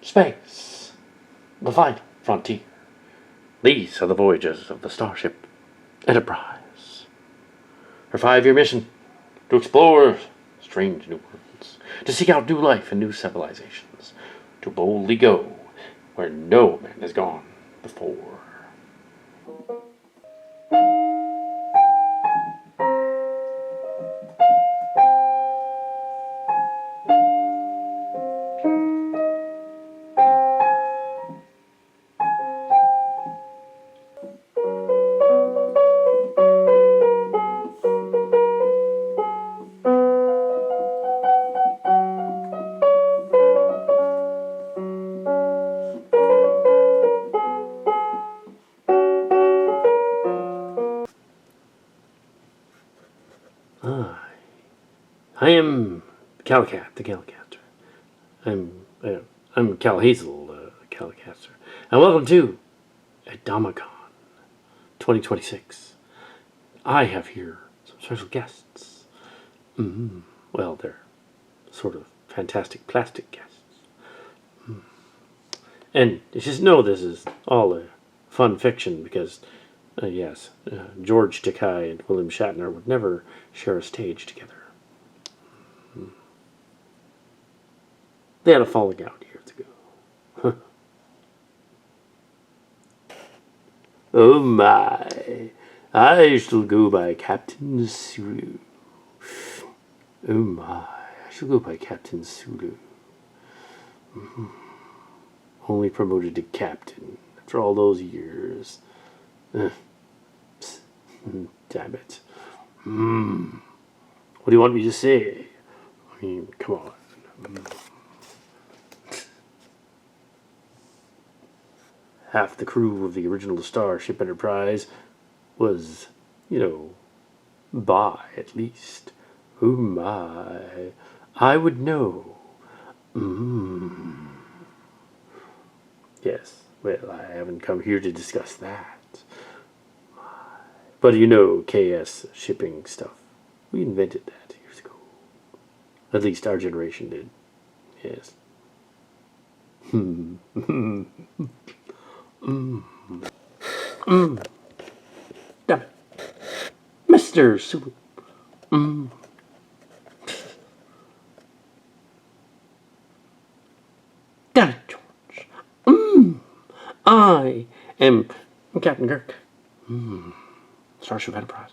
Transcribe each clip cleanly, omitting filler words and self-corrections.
Space, the final frontier. These are the voyages of the Starship Enterprise. Her 5-year mission: to explore strange new worlds, to seek out new life and new civilizations, to boldly go where no man has gone before. I am Calicat, the Calicaster. I'm Cal Hazel, the Calicaster. And welcome to AdamaCon 2026. I have here some special guests. Well, they're sort of fantastic plastic guests. And you just know this is all a fun fiction because, George Takei and William Shatner would never share a stage together. They had a falling out years ago. Oh my, I shall go by Captain Sulu. Oh my, I shall go by Captain Sulu. Only promoted to captain after all those years. Damn it. What do you want me to say? I mean, come on. Half the crew of the original Starship Enterprise was, by at least. Oh my, I would know. Yes, well, I haven't come here to discuss that. But KS shipping stuff. We invented that years ago. At least our generation did. Yes. Damn it. Mr. Sulu. Damn it, George. I am Captain Kirk. Starship Enterprise.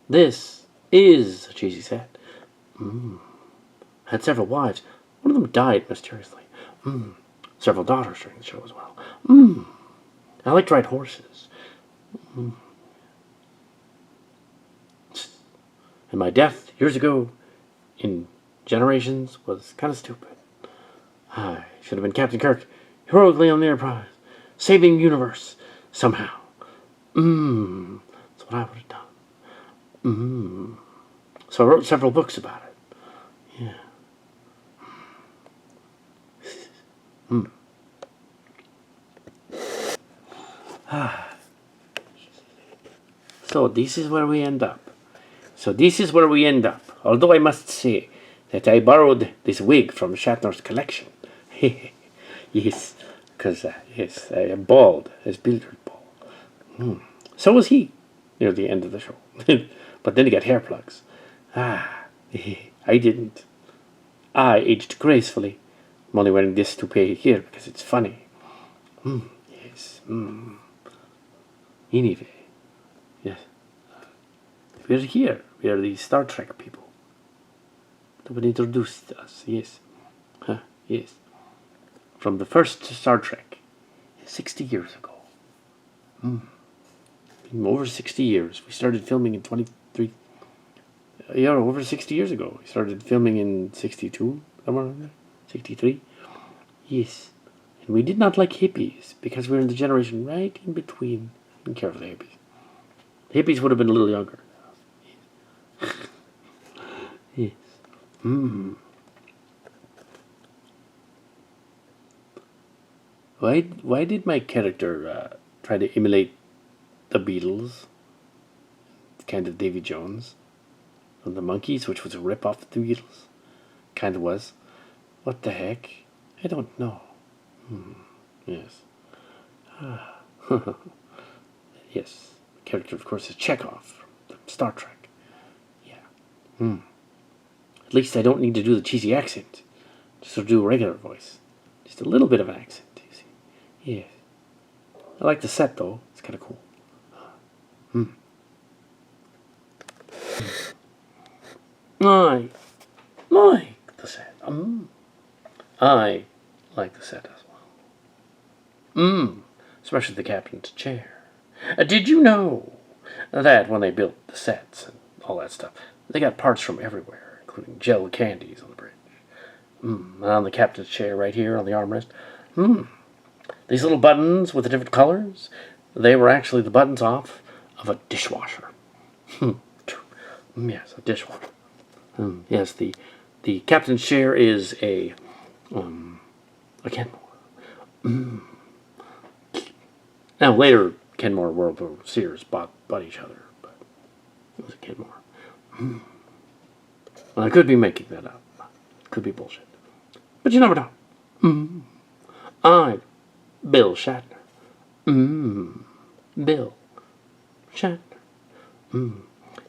This is a cheesy set. Had several wives. One of them died mysteriously. Several daughters during the show as well. I like to ride horses. And my death years ago in Generations was kind of stupid. I should have been Captain Kirk, heroically on the Enterprise, saving the universe somehow. That's what I would have done. So I wrote several books about it. Yeah. So this is where we end up. Although I must say that I borrowed this wig from Shatner's collection. Yes, because I am bald, as billiard ball. So was he, near the end of the show. But then he got hair plugs. I didn't. I aged gracefully. I'm only wearing this toupee here because it's funny. Yes. Anyway. Yes. We're here. We are the Star Trek people. That would introduce us. Yes. Yes. From the first Star Trek. 60 years ago. Over 60 years. We started filming in 23. Yeah, over 60 years ago. We started filming in 62. Somewhere around there. 63. Yes. And we did not like hippies because we were in the generation right in between. Didn't care for the hippies. The hippies would have been a little younger. Yes. Why did my character try to emulate the Beatles? Kind of Davy Jones. From the Monkees, which was a rip-off of the Beatles. Kind of was. What the heck? I don't know. Yes. Yes. The character, of course, is Chekhov from Star Trek. Yeah. At least I don't need to do the cheesy accent. Just to do a regular voice. Just a little bit of an accent, you see. Yes. I like the set, though. It's kind of cool. I like the set. I like the set as well. Especially the captain's chair. Did you know that when they built the sets and all that stuff, they got parts from everywhere, including gel candies on the bridge. And on the captain's chair right here on the armrest. These little buttons with the different colors, they were actually the buttons off of a dishwasher. Yes, a dishwasher. Yes, the captain's chair is a Kenmore. Now later, Kenmore World or Sears bought each other, but it was a Kenmore. Well, I could be making that up. Could be bullshit, but you never know. I'm Bill Shatner. Bill Shatner.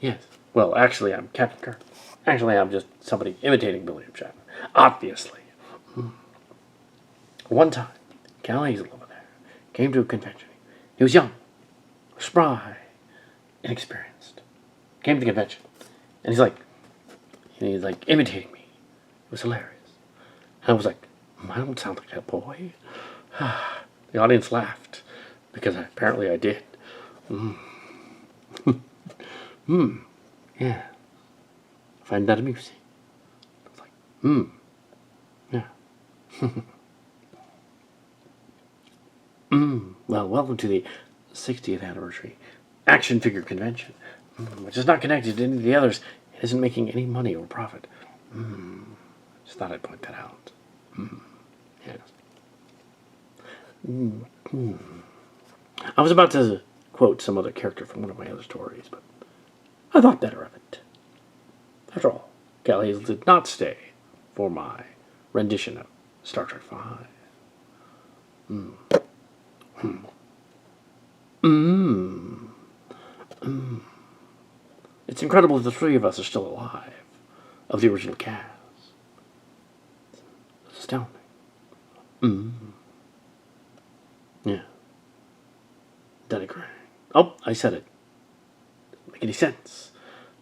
Yes. Well, actually, I'm Captain Kirk. Actually, I'm just somebody imitating William Shatner. Obviously. One time, Cal Hazel over there came to a convention. He was young, spry, inexperienced. Came to the convention, and he's like imitating me. It was hilarious. And I was like, I don't sound like that boy. The audience laughed because apparently I did. Yeah. I find that amusing. I was like, yeah. Well, welcome to the 60th anniversary action figure convention, which is not connected to any of the others. It isn't making any money or profit. Just thought I'd point that out. Yes. I was about to quote some other character from one of my other stories, but I thought better of it. After all, Cal Hazel did not stay for my rendition of Star Trek V. It's incredible that the three of us are still alive, of the original cast. It's astounding. Yeah. Danny Crane. Oh, I said it. Doesn't make any sense.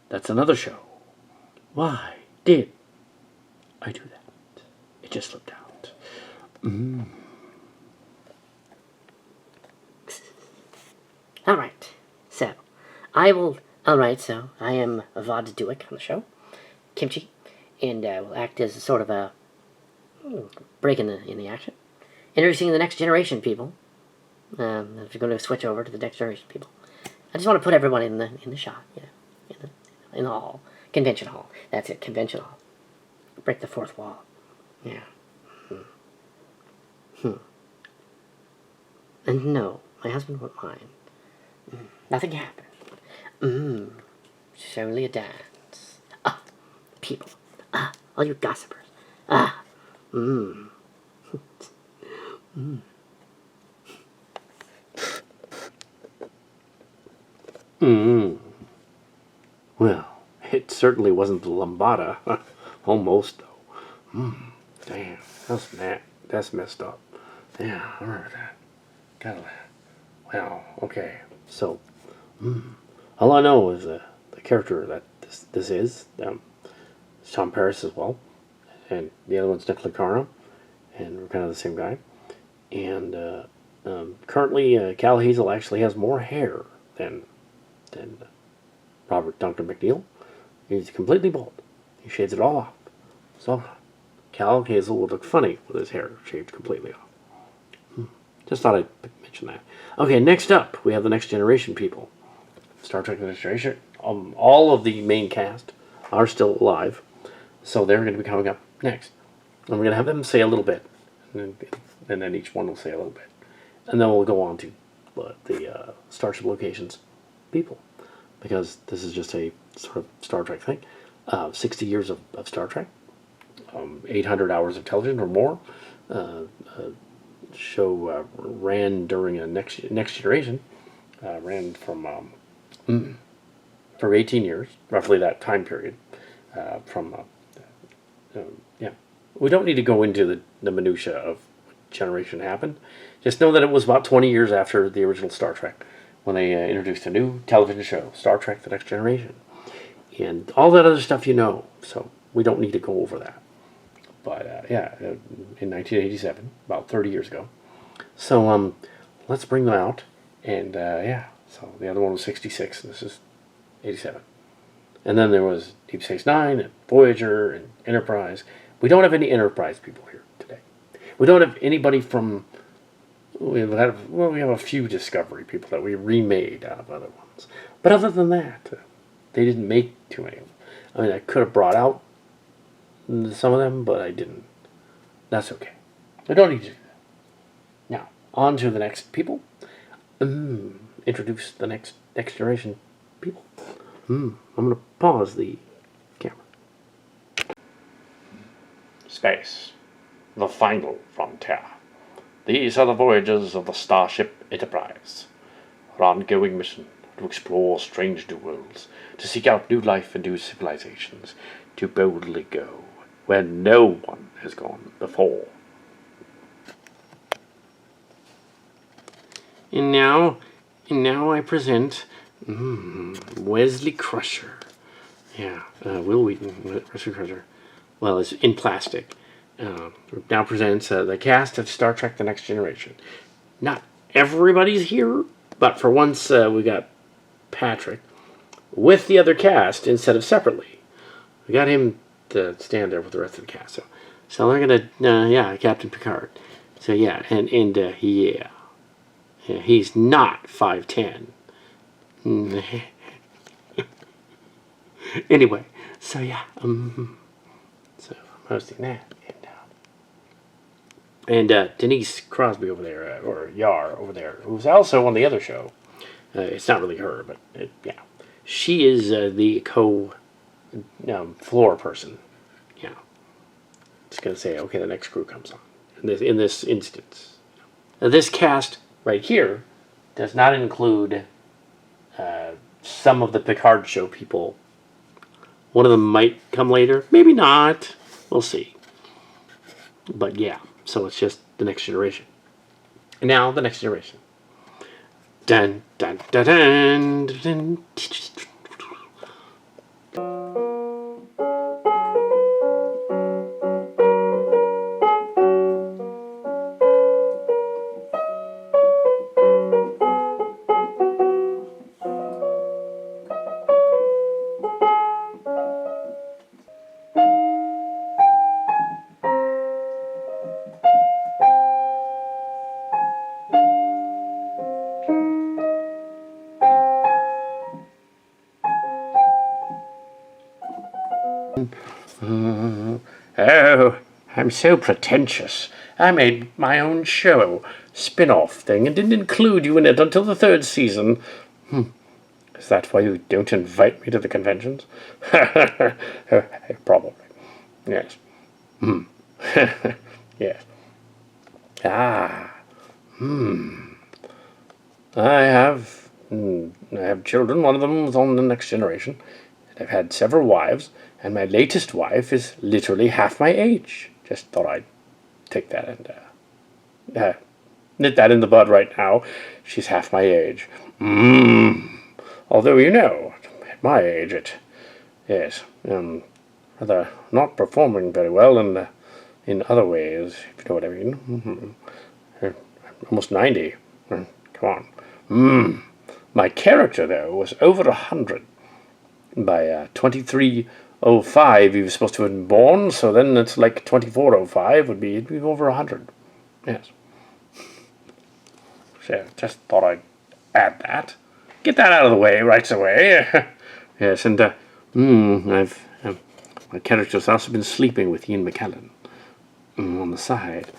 That's another show. Why did I do that? It just slipped out. Alright, so I am Vod Duick on the show, Kimchi, and will act as a sort of a break in the action. Introducing the next generation people. If you're going to switch over to the next generation people, I just want to put everyone in the shot, in the hall, convention hall. That's it, convention hall. Break the fourth wall. Yeah. And no, my husband won't mind. Nothing happened. It's only a dance. People. All you gossipers. Well, it certainly wasn't the lambada. Almost, though. Damn, that's messed up. Yeah, I remember that. Gotta laugh. Well, okay. So, all I know is the character that this is Sean Paris as well, and the other one's Nick Lucarno, and we're kind of the same guy. And currently, Cal Hazel actually has more hair than Robert Duncan McNeil. He's completely bald. He shades it all off. So Cal Hazel would look funny with his hair shaved completely off. Just thought I'd mention that. Okay, next up, we have the Next Generation people. Star Trek Next Generation. All of the main cast are still alive, so they're going to be coming up next. And we're going to have them say a little bit, and then each one will say a little bit. And then we'll go on to the Starship Locations people, because this is just a sort of Star Trek thing. 60 years of Star Trek. 800 hours of television or more. Show ran during a next generation. Ran for 18 years, roughly that time period. Yeah, we don't need to go into the minutia of what generation happened. Just know that it was about 20 years after the original Star Trek when they introduced a new television show, Star Trek: The Next Generation, and all that other stuff you know. So we don't need to go over that. But in 1987, about 30 years ago. So let's bring them out, and so the other one was 66, and this is 87. And then there was Deep Space Nine and Voyager and Enterprise. We don't have any Enterprise people here today. We don't have anybody from. We have a few Discovery people that we remade out of other ones. But other than that, they didn't make too many of them. I mean, I could have brought out some of them, but I didn't. That's okay. I don't need to do that. Now, on to the next people. Introduce the next generation people. I'm going to pause the camera. Space. The final frontier. These are the voyages of the Starship Enterprise. Our ongoing mission to explore strange new worlds, to seek out new life and new civilizations, to boldly go where no one has gone before. And now I present Wesley Crusher. Yeah, Will Wheaton, Wesley Crusher. Well, it's in plastic. Now presents the cast of Star Trek: The Next Generation. Not everybody's here, but for once we got Patrick with the other cast instead of separately. We got him to stand there with the rest of the cast. So they're gonna, Captain Picard. So yeah, and he's not 5'10". Anyway, so yeah, so I'm hosting that, and Denise Crosby over there, or Yar over there, who's also on the other show. It's not really her, but she is the floor person. Yeah, just gonna say, okay, the next crew comes on. In this instance, this cast right here does not include some of the Picard show people. One of them might come later, maybe not. We'll see. But yeah, so it's just the next generation. And now the next generation. Dun dun dun dun dun. Dun. Oh, I'm so pretentious. I made my own show, spin-off thing, and didn't include you in it until the 3rd season. Is that why you don't invite me to the conventions? Probably. Yes. Yes. I have children. One of them was on the Next Generation. I've had several wives, and my latest wife is literally half my age. Just thought I'd take that and nip that in the bud right now. She's half my age. Although, at my age, rather not performing very well in other ways, if you know what I mean. Almost 90. Come on. My character, though, was over 100. By 2305, he was supposed to have been born, so then it's like 2405 would be over 100. Yes. So just thought I'd add that. Get that out of the way right away. Yes, and my character's also been sleeping with Ian McKellen on the side.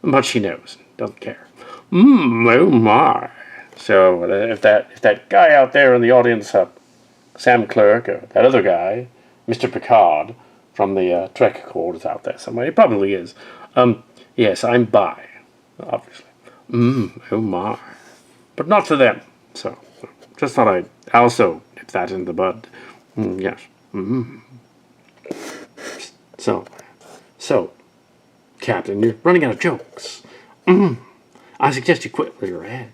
But she knows, doesn't care. Oh my. So if that guy out there in the audience, Sam Clerk, or that other guy, Mr. Picard, from the Trek code is out there somewhere. It probably is. Yes, I'm bi, obviously. Oh my. But not to them. So, just thought I'd also nip that in the bud. Yes. So, Captain, you're running out of jokes. I suggest you quit with your head.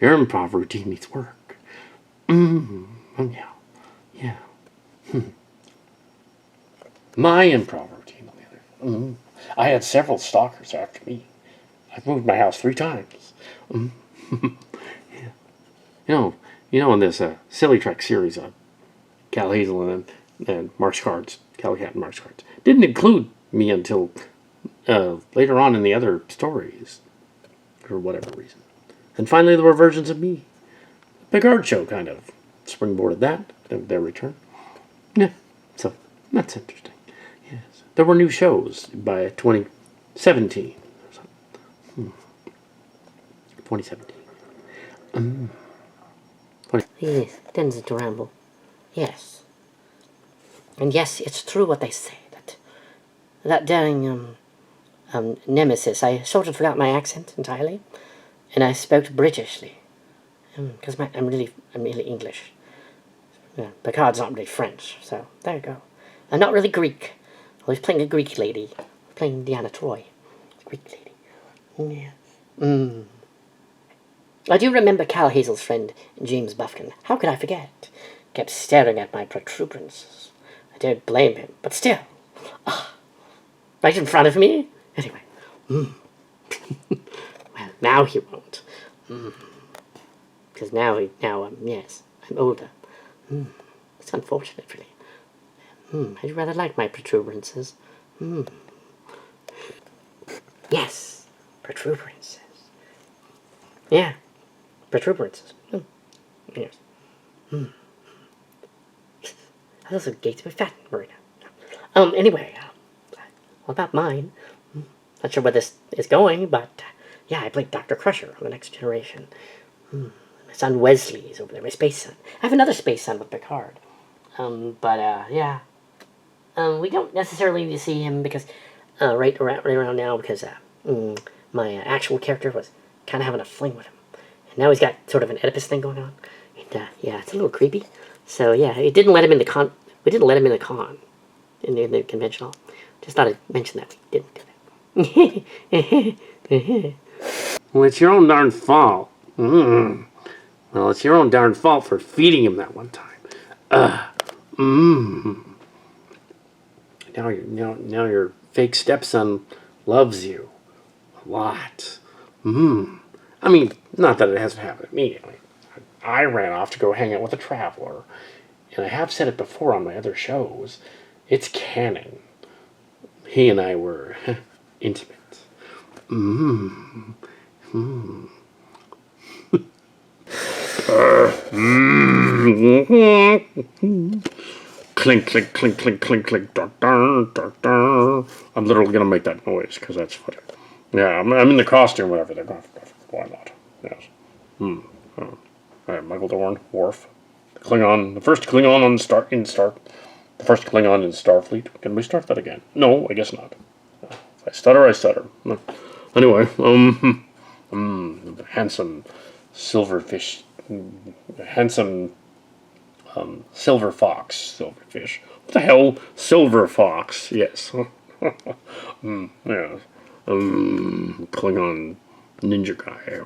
Your improv routine needs work. Yeah. Yeah. My improv routine, on the other hand. I had several stalkers after me. I've moved my house 3 times. Yeah. In this Silly Trek series, Cal Hazel and Mark's Cards, Cal Cat and Mark's Cards, didn't include me until later on in the other stories, for whatever reason. And finally, there were versions of me. The Picard show kind of springboarded that, their return. Yeah, so that's interesting. Yes, there were new shows by 2017. 2017. Yes, tends to ramble. Yes. And yes, it's true what they say, that dang, Nemesis, I sort of forgot my accent entirely, and I spoke Britishly, because I'm really English. Yeah, Picard's not really French, so there you go. I'm not really Greek. I was playing a Greek lady, playing Deanna Troy, Greek lady. Yeah. I do remember Cal Hazel's friend, James Buffkin. How could I forget? Kept staring at my protuberances. I don't blame him, but still. Right in front of me? Anyway. Well, now he won't. Because now, yes, I'm older. It's unfortunate, really. I'd rather like my protuberances. Yes, protuberances. Yeah, protuberances. Yes. I also gate my fat right now. Anyway, what about mine? Not sure where this is going, but yeah, I played Dr. Crusher on The Next Generation. My son Wesley is over there, my space son. I have another space son with Picard. Yeah. We don't necessarily need to see him because, right around now, because my actual character was kind of having a fling with him. And now he's got sort of an Oedipus thing going on. And, yeah, it's a little creepy. So, yeah, it didn't let him in the con. We didn't let him in the con, in the convention hall. Just thought I'd mention that we didn't do that. Well, it's your own darn fault. Well, it's your own darn fault for feeding him that one time. Now your fake stepson loves you a lot. I mean, not that it hasn't happened to me. I ran off to go hang out with a traveler, and I have said it before on my other shows. It's canon. He and I were intimate. Clink, clink, clink, clink, clink, clink. Da, da, da, da. I'm literally gonna make that noise because that's funny. Yeah, I'm in the costume, whatever they're going for. Why not? Yes. All right, Michael Dorn, Worf, the first Klingon the first Klingon in Starfleet. Can we start that again? No, I guess not. If I stutter, I stutter. Anyway, handsome silverfish, handsome silver fox, silverfish. What the hell, silver fox? Yes. Yeah. Klingon ninja guy.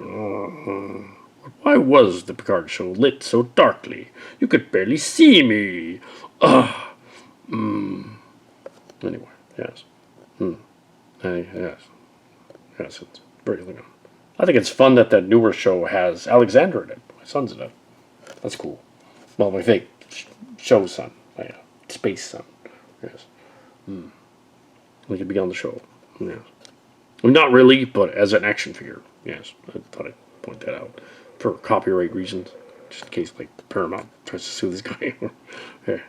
Why was the Picard show lit so darkly? You could barely see me. Anyway, yes. Yes. Yes, it's very Klingon. I think it's fun that newer show has Alexander in it. My son's in it. That's cool. Well, my fake show son. My space son. Yes. We could be on the show. Yes. Well, not really, but as an action figure. Yes. I thought I'd point that out. For copyright reasons. Just in case, like, Paramount tries to sue this guy. Yeah.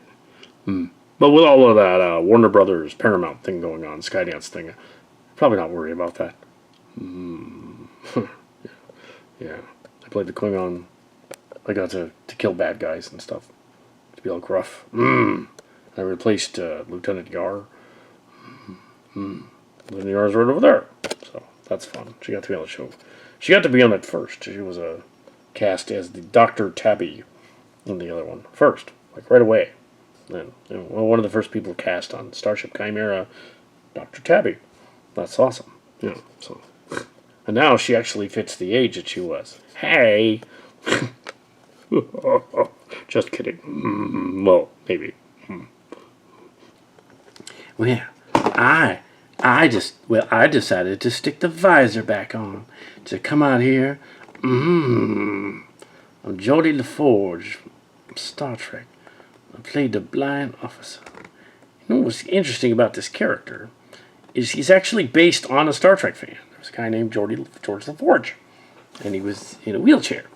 But with all of that Warner Brothers, Paramount thing going on, Skydance thing, probably not worry about that. Yeah. I played the Klingon. I got to kill bad guys and stuff. To be all gruff. And I replaced Lieutenant Yar. Lieutenant Yar's right over there. So that's fun. She got to be on the show. She got to be on it first. She was cast as the Dr. Tabby in the other one first, like right away. And one of the first people cast on Starship Chimera, Dr. Tabby. That's awesome. Yeah. So, and now she actually fits the age that she was. Hey. Just kidding. Well, maybe. Well, yeah. I decided to stick the visor back on to come out here. I'm Geordie LaForge from Star Trek. I played the blind officer. You know what's interesting about this character is he's actually based on a Star Trek fan. There's a guy named George LaForge, and he was in a wheelchair.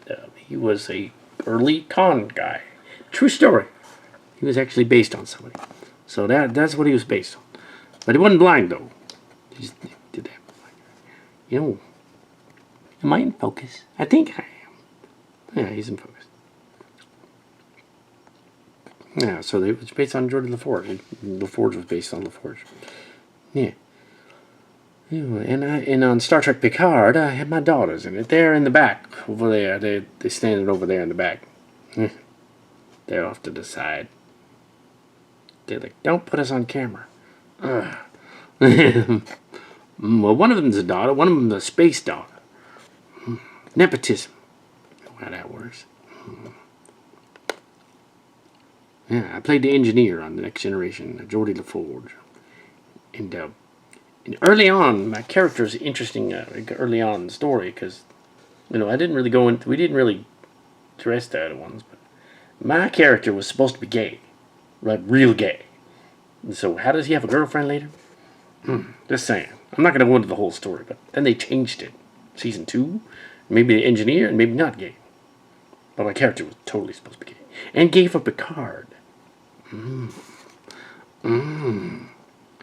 And he was a early con guy. True story. He was actually based on somebody. So that's what he was based on. But he wasn't blind, though. He just did that. You know, am I in focus? I think I am. Yeah, he's in focus. Yeah, so it was based on Jordan LaForge. LaForge was based on LaForge. Yeah. And on Star Trek Picard, I had my daughters in it. They're in the back over there. They're standing over there in the back. They're off to the side. They're like, don't put us on camera. Well, one of them's a daughter. One of them's a space daughter. Nepotism. How that works. Yeah, I played the engineer on The Next Generation, Geordie LaForge. And early on, my character is interesting early on in the story because, I didn't really go into, we didn't really address the other ones, but my character was supposed to be gay, like real gay. And so how does he have a girlfriend later? Just saying. I'm not going to go into the whole story, but then they changed it. Season 2, maybe the engineer and maybe not gay. But my character was totally supposed to be gay. And gay for Picard.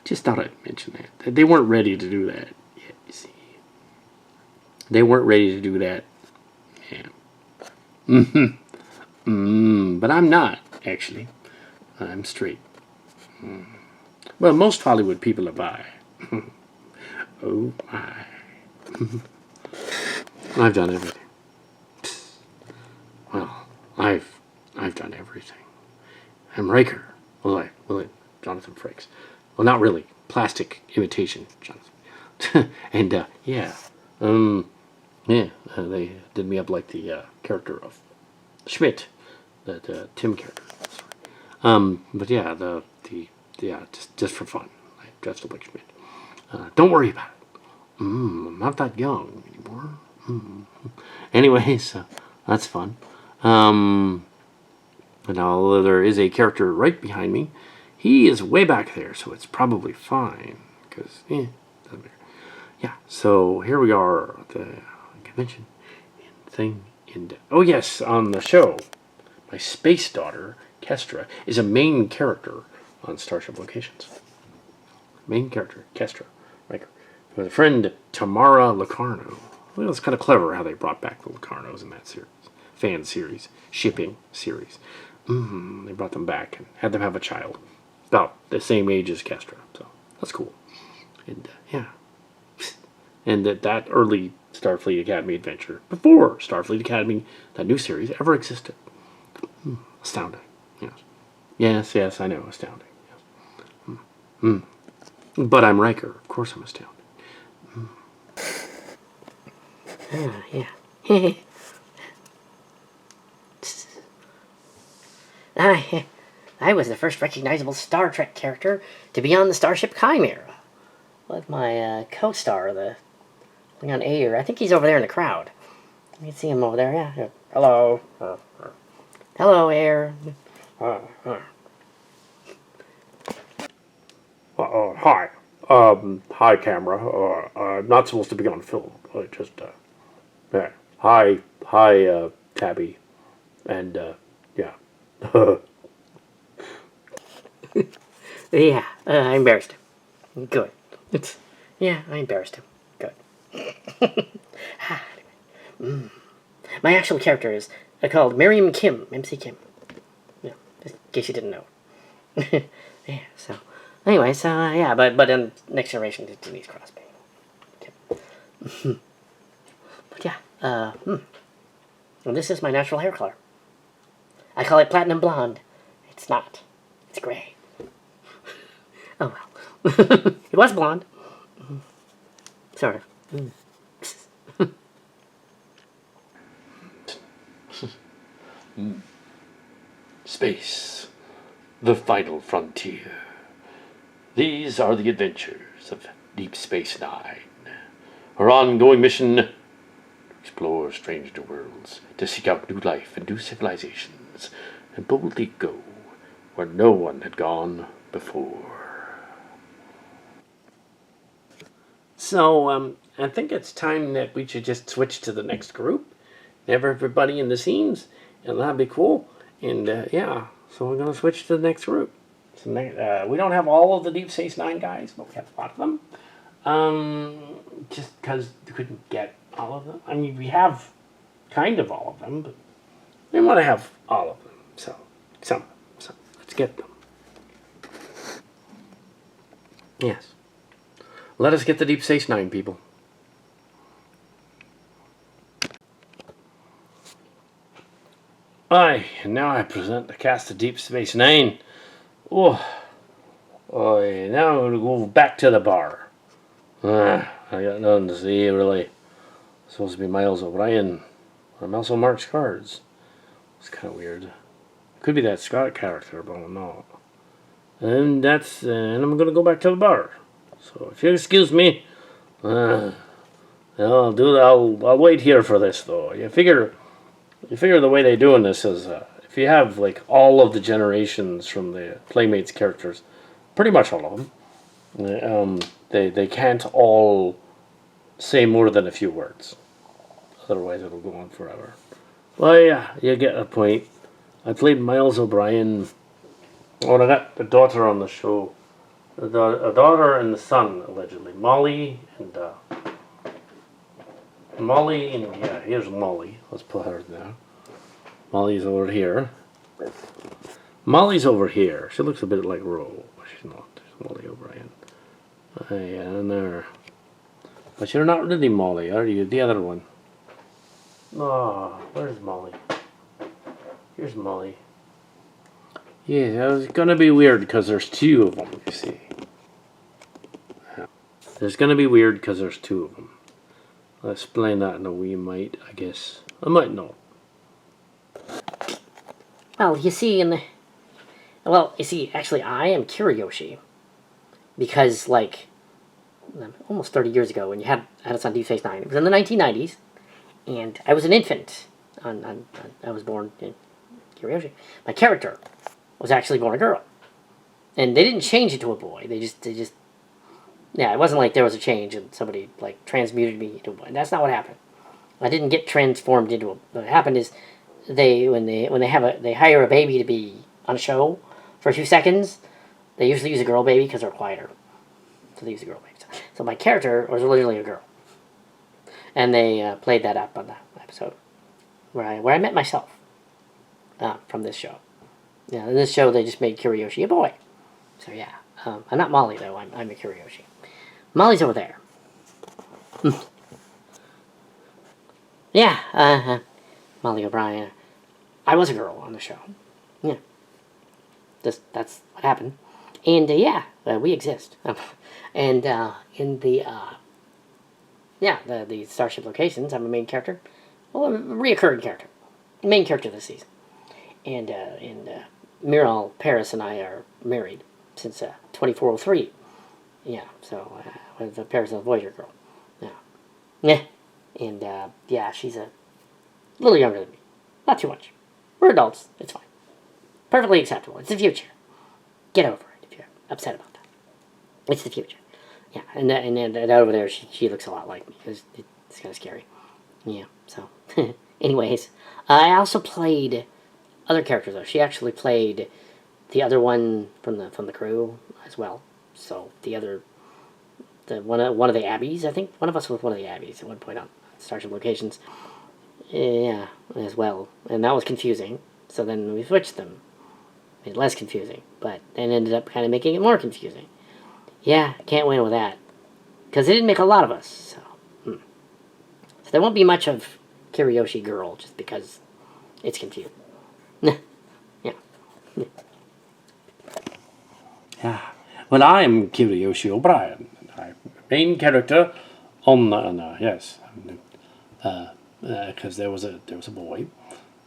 Just thought I'd mention that. They weren't ready to do that yet, you see. They weren't ready to do that. Yeah. But I'm not, actually. I'm straight. Well, most Hollywood people are bi. Oh, my. I've done everything. Well, I've done everything. I'm Riker. Well, Jonathan Frakes. Well, not really. Plastic imitation Jonathan. And, yeah. They did me up like the character of Schmidt, that Tim character. But yeah, just for fun. I dressed up like Schmidt. Don't worry about it. I'm not that young anymore. Anyways, that's fun. And although there is a character right behind me, he is way back there, so it's probably fine. Because, doesn't matter. Yeah, so here we are at the convention thing. And, oh yes, on the show, my space daughter, Kestra, is a main character on Starship Locations. Main character, Kestra. Riker. With a friend, Tamara Locarno. Well, it's kind of clever how they brought back the Locarnos in that series. Fan series. Shipping series. They brought them back and had them have a child. About the same age as Kestra. So, that's cool. And, yeah. And that early Starfleet Academy adventure, before Starfleet Academy, that new series, ever existed. Astounding. Yes. Yes, I know. Astounding. Yes. But I'm Riker. Of course I'm astounding. Yeah. I was the first recognizable Star Trek character to be on the Starship Chimera. With my co-star, the Leon Ayer. I think he's over there in the crowd. You can see him over there, yeah. Hello. Hello, Ayer. Hi. Hi, camera. I'm not supposed to be on film. Yeah. Hi, Tabby. And, yeah. Yeah, I embarrassed him. Good. Yeah, I embarrassed him. Good. My actual character is called Miriam Kim, MC Kim. Yeah, in case you didn't know. Yeah, so anyway, so yeah, but in next generation it's Denise Crosby. Okay. But yeah, and this is my natural hair color. I call it platinum blonde. It's not. It's gray. Oh well. It was blonde. Sort of. Space, the final frontier. These are the adventures of Deep Space Nine, our ongoing mission to explore strange new worlds, to seek out new life and new civilizations, and boldly go where no one had gone before. So, I think it's time that we should just switch to the next group. Have everybody in the scenes, and that'd be cool. And yeah, so we're gonna switch to the next group. So we don't have all of the Deep Space Nine guys, but we have a lot of them. Just because we couldn't get all of them. I mean, we have kind of all of them, but we want to have all of them. So let's get them. Yes. Let us get the Deep Space Nine, people. Aye, and now I present the cast of Deep Space Nine. Oh, now I'm going to go back to the bar. I got nothing to see, really. It's supposed to be Miles O'Brien. I'm also Mark's cards. It's kind of weird. Could be that Scott character, but I'm not. And I'm going to go back to the bar. So if you excuse me, I'll do that. I'll wait here for this, though. You figure the way they're doing this is if you have like all of the generations from the Playmates characters, pretty much all of them, they can't all say more than a few words. Otherwise, it'll go on forever. Well, yeah, you get a point. I played Miles O'Brien. Oh, and I got the daughter on the show. A daughter and the son, allegedly. Molly and yeah, here's Molly. Let's put her there. Molly's over here. Molly's over here. She looks a bit like Ro, but she's not. She's Molly O'Brien. Yeah, and there. But you're not really Molly, are you? The other one. Oh, where's Molly? Here's Molly. Yeah, it's gonna be weird because there's two of them, you see. There's gonna be weird because there's two of them. I'll explain that in a wee mite, I guess. I might not. Well, you see, actually, I am Kiriyoshi. Because, like, almost 30 years ago, when you had us on Deep Space Nine, it was in the 1990s, and I was an infant. I was born in Kiriyoshi. My character was actually born a girl. And they didn't change it to a boy. They just yeah, it wasn't like there was a change and somebody, like, transmuted me into a boy. That's not what happened. I didn't get transformed into a... What happened is, when they hire a baby to be on a show for a few seconds, they usually use a girl baby because they're quieter. So they use a girl baby. So my character was originally a girl. And they played that up on that episode where I met myself from this show. Yeah, in this show they just made Kiriyoshi a boy. So yeah, I'm not Molly though. I'm a Kiriyoshi. Molly's over there. Yeah, Molly O'Brien. I was a girl on the show. Yeah, that's what happened. And yeah, we exist. And in the the Starship Locations, I'm a main character. Well, I'm a reoccurring character, main character this season. And Miral Paris and I are married since 2403. Yeah, so with the Paris and the Voyager girl. Yeah, and yeah, she's a little younger than me. Not too much. We're adults. It's fine. Perfectly acceptable. It's the future. Get over it if you're upset about that. It's the future. Yeah, and that over there, she looks a lot like me. It's kind of scary. Yeah, so... Anyways, I also played other characters, though. She actually played the other one from the crew as well. So, one of the Abbeys, I think. One of us was one of the Abbeys at one point on Starship Locations. Yeah, as well. And that was confusing. So then we switched them. made it less confusing, but then ended up kind of making it more confusing. Yeah, can't win with that. Because they didn't make a lot of us, so... So there won't be much of Kiriyoshi Girl, just because it's confusing. Yeah. Yeah. Well, I'm Kiriyoshi O'Brien. I'm the main character on yes, because there was a boy,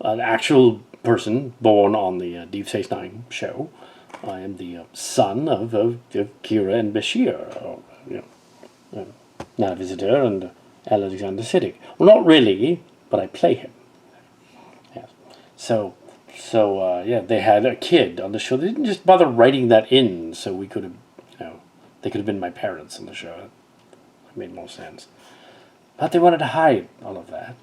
an actual person born on the Deep Space Nine show. I am the son of Kira and Bashir, Navigator and Alexander Siddig. Well, not really, but I play him. Yes. So yeah, they had a kid on the show. They didn't just bother writing that in, so we could have, they could have been my parents on the show. It made more sense. But they wanted to hide all of that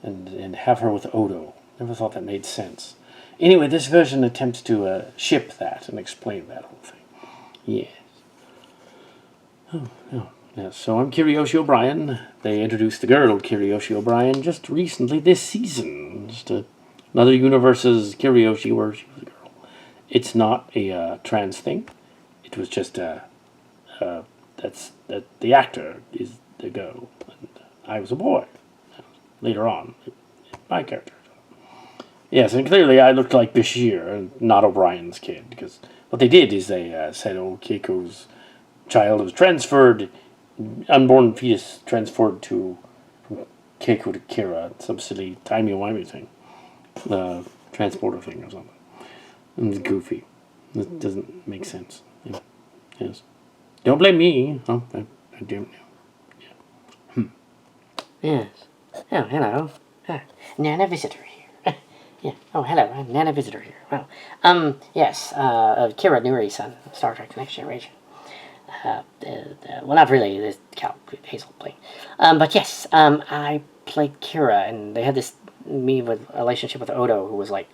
and have her with Odo. Never thought that made sense. Anyway, this version attempts to ship that and explain that whole thing. Yes. Oh. Yeah, so I'm Kiriyoshi O'Brien. They introduced the girl Kiriyoshi O'Brien just recently this season. Just another universe's Kiriyoshi where she was a girl. It's not a trans thing. It was just that's the actor is the girl, and I was a boy. Later on, my character. Yes, and clearly I looked like Bashir, and not O'Brien's kid, because what they did is they said, "Oh, Keiko's child was transferred." Unborn fetus transferred to Keiko to Kira, some silly timey-wimey thing. Transporter thing or something. And it's goofy. It doesn't make sense. Yeah. Yes. Don't blame me. Oh, I don't know. Yeah. Yes. Oh, hello. Nana Visitor here. Yeah. Oh, hello. I'm Nana Visitor here. Well, yes. Kira Nuri's son, Star Trek Next Generation. Well, not really. This Cal Hazel played, but yes, I played Kira, and they had this with a relationship with Odo, who was like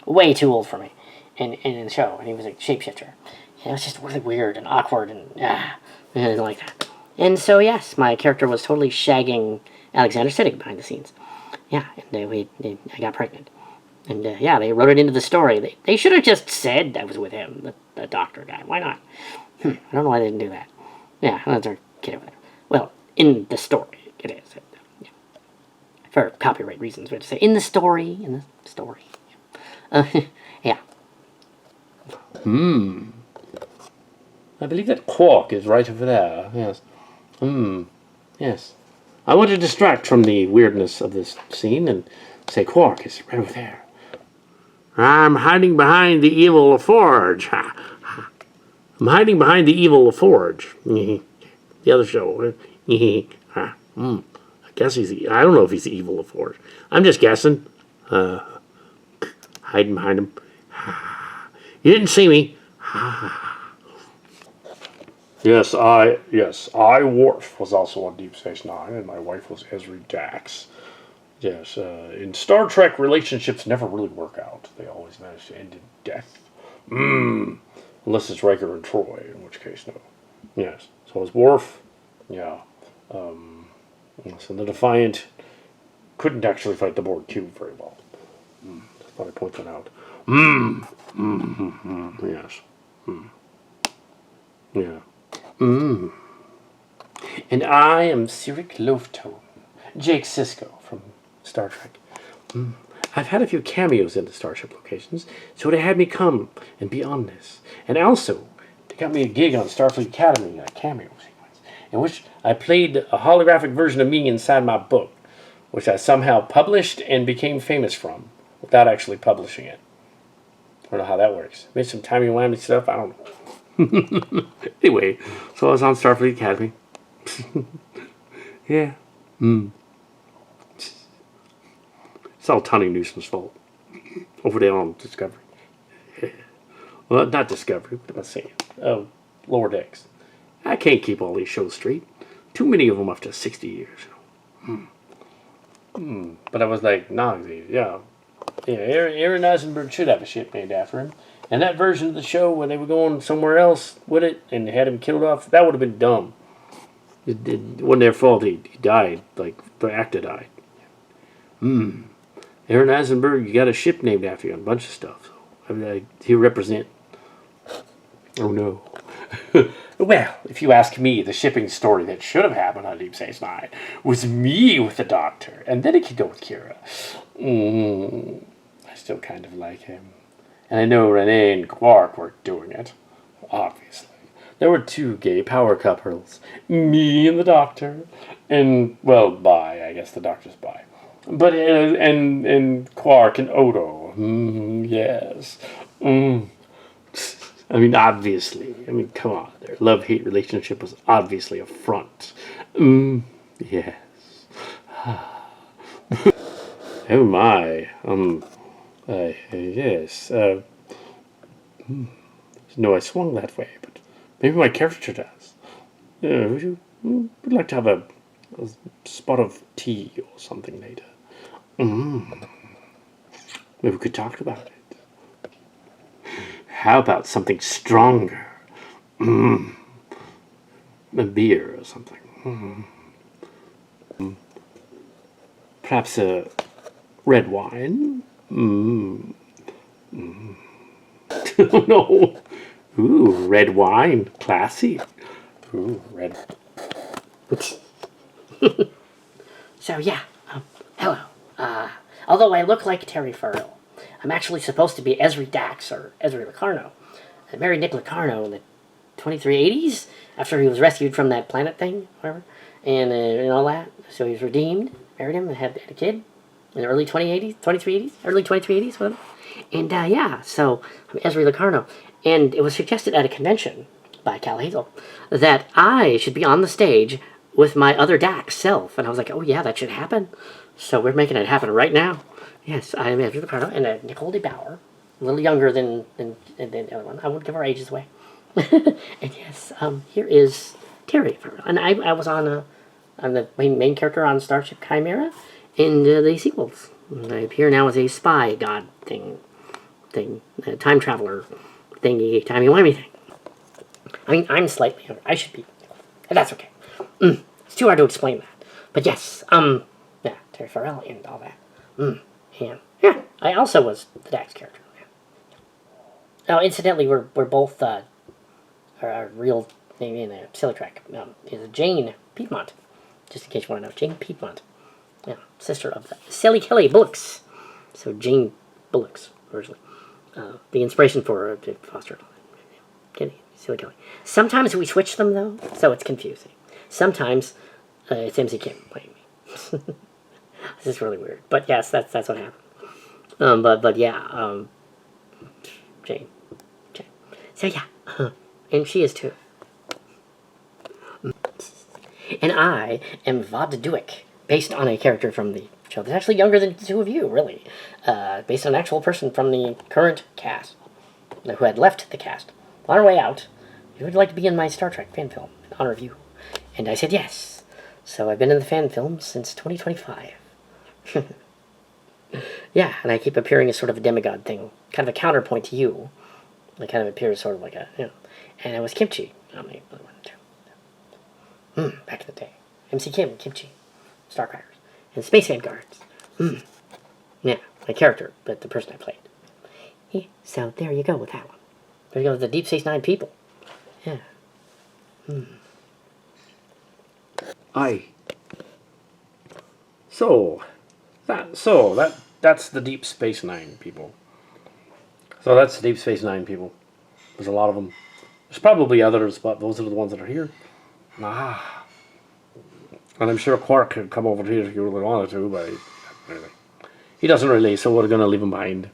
way too old for me, in the show, and he was a shapeshifter. It was just really weird and awkward, and I didn't like that. And so yes, my character was totally shagging Alexander Siddig behind the scenes. Yeah, and I got pregnant, and yeah, they wrote it into the story. They should have just said I was with him, the doctor guy. Why not? I don't know why they didn't do that. Yeah, that's our kid over there. Well, in the story, it is. Yeah. For copyright reasons, we have to say, in the story. Yeah. I believe that Quark is right over there. Yes. Yes. I want to distract from the weirdness of this scene and say Quark is right over there. I'm hiding behind the evil Forge. I'm hiding behind the evil LaForge. The other show. I guess I don't know if he's the evil LaForge. I'm just guessing. Hiding behind him. You didn't see me. Yes, I, Worf, was also on Deep Space Nine, and my wife was Ezri Dax. Yes, in Star Trek, relationships never really work out. They always manage to end in death. Unless it's Riker and Troy, in which case, no. Yes. So it's Worf. Yeah. So the Defiant couldn't actually fight the Borg cube very well. Just thought I'd point that out. Yes. Yeah. And I am Cyric Loftone, Jake Sisko from Star Trek. I've had a few cameos in the Starship Locations, so they had me come and be on this. And also, they got me a gig on Starfleet Academy, a cameo sequence, in which I played a holographic version of me inside my book, which I somehow published and became famous from, without actually publishing it. I don't know how that works. Made some timey-wimey stuff, I don't know. Anyway, so I was on Starfleet Academy. Yeah. It's all Tony Newsom's fault. Over there on Discovery. Well, not Discovery, what am I saying? Oh, Lower Decks. I can't keep all these shows straight. Too many of them after 60 years. But I was like, nah, yeah. Yeah, Aaron Eisenberg should have a ship named after him. And that version of the show where they were going somewhere else with it and had him killed off, that would have been dumb. It wasn't their fault he died, like the actor died. Aaron Eisenberg, you got a ship named after you and a bunch of stuff. So Do you represent? Oh no. Well, if you ask me, the shipping story that should have happened on Deep Space Nine was me with the Doctor, and then it could go with Kira. I still kind of like him. And I know Renee and Quark were doing it. Obviously. There were two gay power couples. Me and the Doctor. And, well, bi. I guess the Doctor's bi. But, and Quark and Odo. Yes. I mean, obviously. I mean, come on. Their love-hate relationship was obviously a front. Yes. Oh my. Yes. No, I swung that way, but maybe my character does. Would like to have a spot of tea or something later. Maybe we could talk about it. How about something stronger? A beer or something. Perhaps a red wine? Oh no. Ooh, red wine. Classy. Ooh, red. So yeah, hello. Although I look like Terry Farrell, I'm actually supposed to be Ezri Dax, or Ezri Locarno. I married Nick Locarno in the 2380s, after he was rescued from that planet thing, whatever, and all that. So he was redeemed, married him, and had a kid in the early 2380s, whatever. And yeah, so I'm Ezri Locarno. And it was suggested at a convention by Cal Hazel that I should be on the stage with my other Dax self. And I was like, oh yeah, that should happen. So we're making it happen right now. Yes, I am Ezri Locarno and Nicole DeBauer, a little younger than the other one. I won't give our ages away. And yes, here is Terry. And I was on the main character on Starship Chimera in the sequels. I appear now as a spy god thing, time traveler thingy, timey-wimey thing. I mean, I'm slightly younger. I should be. And that's okay. It's too hard to explain that. But yes, yeah, Terry Farrell and all that. And yeah, I also was the Dax character. Yeah. Now, incidentally, we're both our real name in a silly track is Jane Piedmont. Just in case you want to know, Jane Piedmont. Yeah, sister of Sally Kelly Bullocks. So Jane Bullocks, originally. The inspiration for Foster. Silly Kelly. Sometimes we switch them, though, so it's confusing. Sometimes it's MC Kim playing me. This is really weird. But yes, that's what happened. But yeah, Jane. So yeah, and she is too. And I am Vod Duick, based on a character from the show that's actually younger than the two of you, really. Based on an actual person from the current cast, who had left the cast. On our way out, you would like to be in my Star Trek fan film, in honor of you. And I said yes. So I've been in the fan film since 2025. Yeah, and I keep appearing as sort of a demigod thing, kind of a counterpoint to you. I kind of appear as sort of like a, and I was Kimchi on the other one, too. Back in the day. MC Kim, Kimchi, Starcrackers, and Space Vanguards. Yeah, my character, but the person I played. Yeah, so there you go with that one. There you go with the Deep Space Nine people. Yeah. That's the Deep Space Nine people. So that's the Deep Space Nine people. There's a lot of them. There's probably others, but those are the ones that are here. And I'm sure Quark could come over here if you really wanted to, but he doesn't really, so we're going to leave him behind.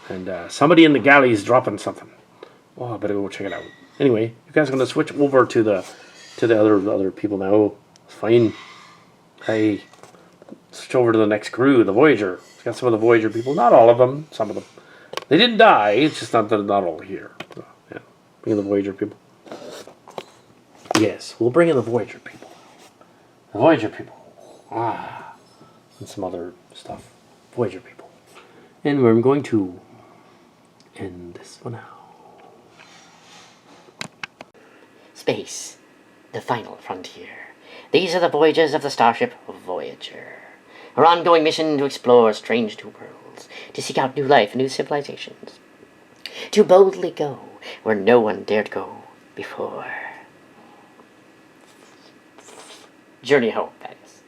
And somebody in the galley is dropping something. Oh, I better go check it out. Anyway, you guys are going to switch over to the other people now. It's fine. Hey, switch over to the next crew, the Voyager. It's got some of the Voyager people. Not all of them. Some of them. They didn't die. It's just not that not all here. So, yeah, bring in the Voyager people. Yes, we'll bring in the Voyager people. The Voyager people. And some other stuff. Voyager people. And we're going to end this one out. Space, the final frontier. These are the voyages of the Starship Voyager. Our ongoing mission to explore strange new worlds, to seek out new life and new civilizations. to boldly go where no one dared go before. Journey home, that is.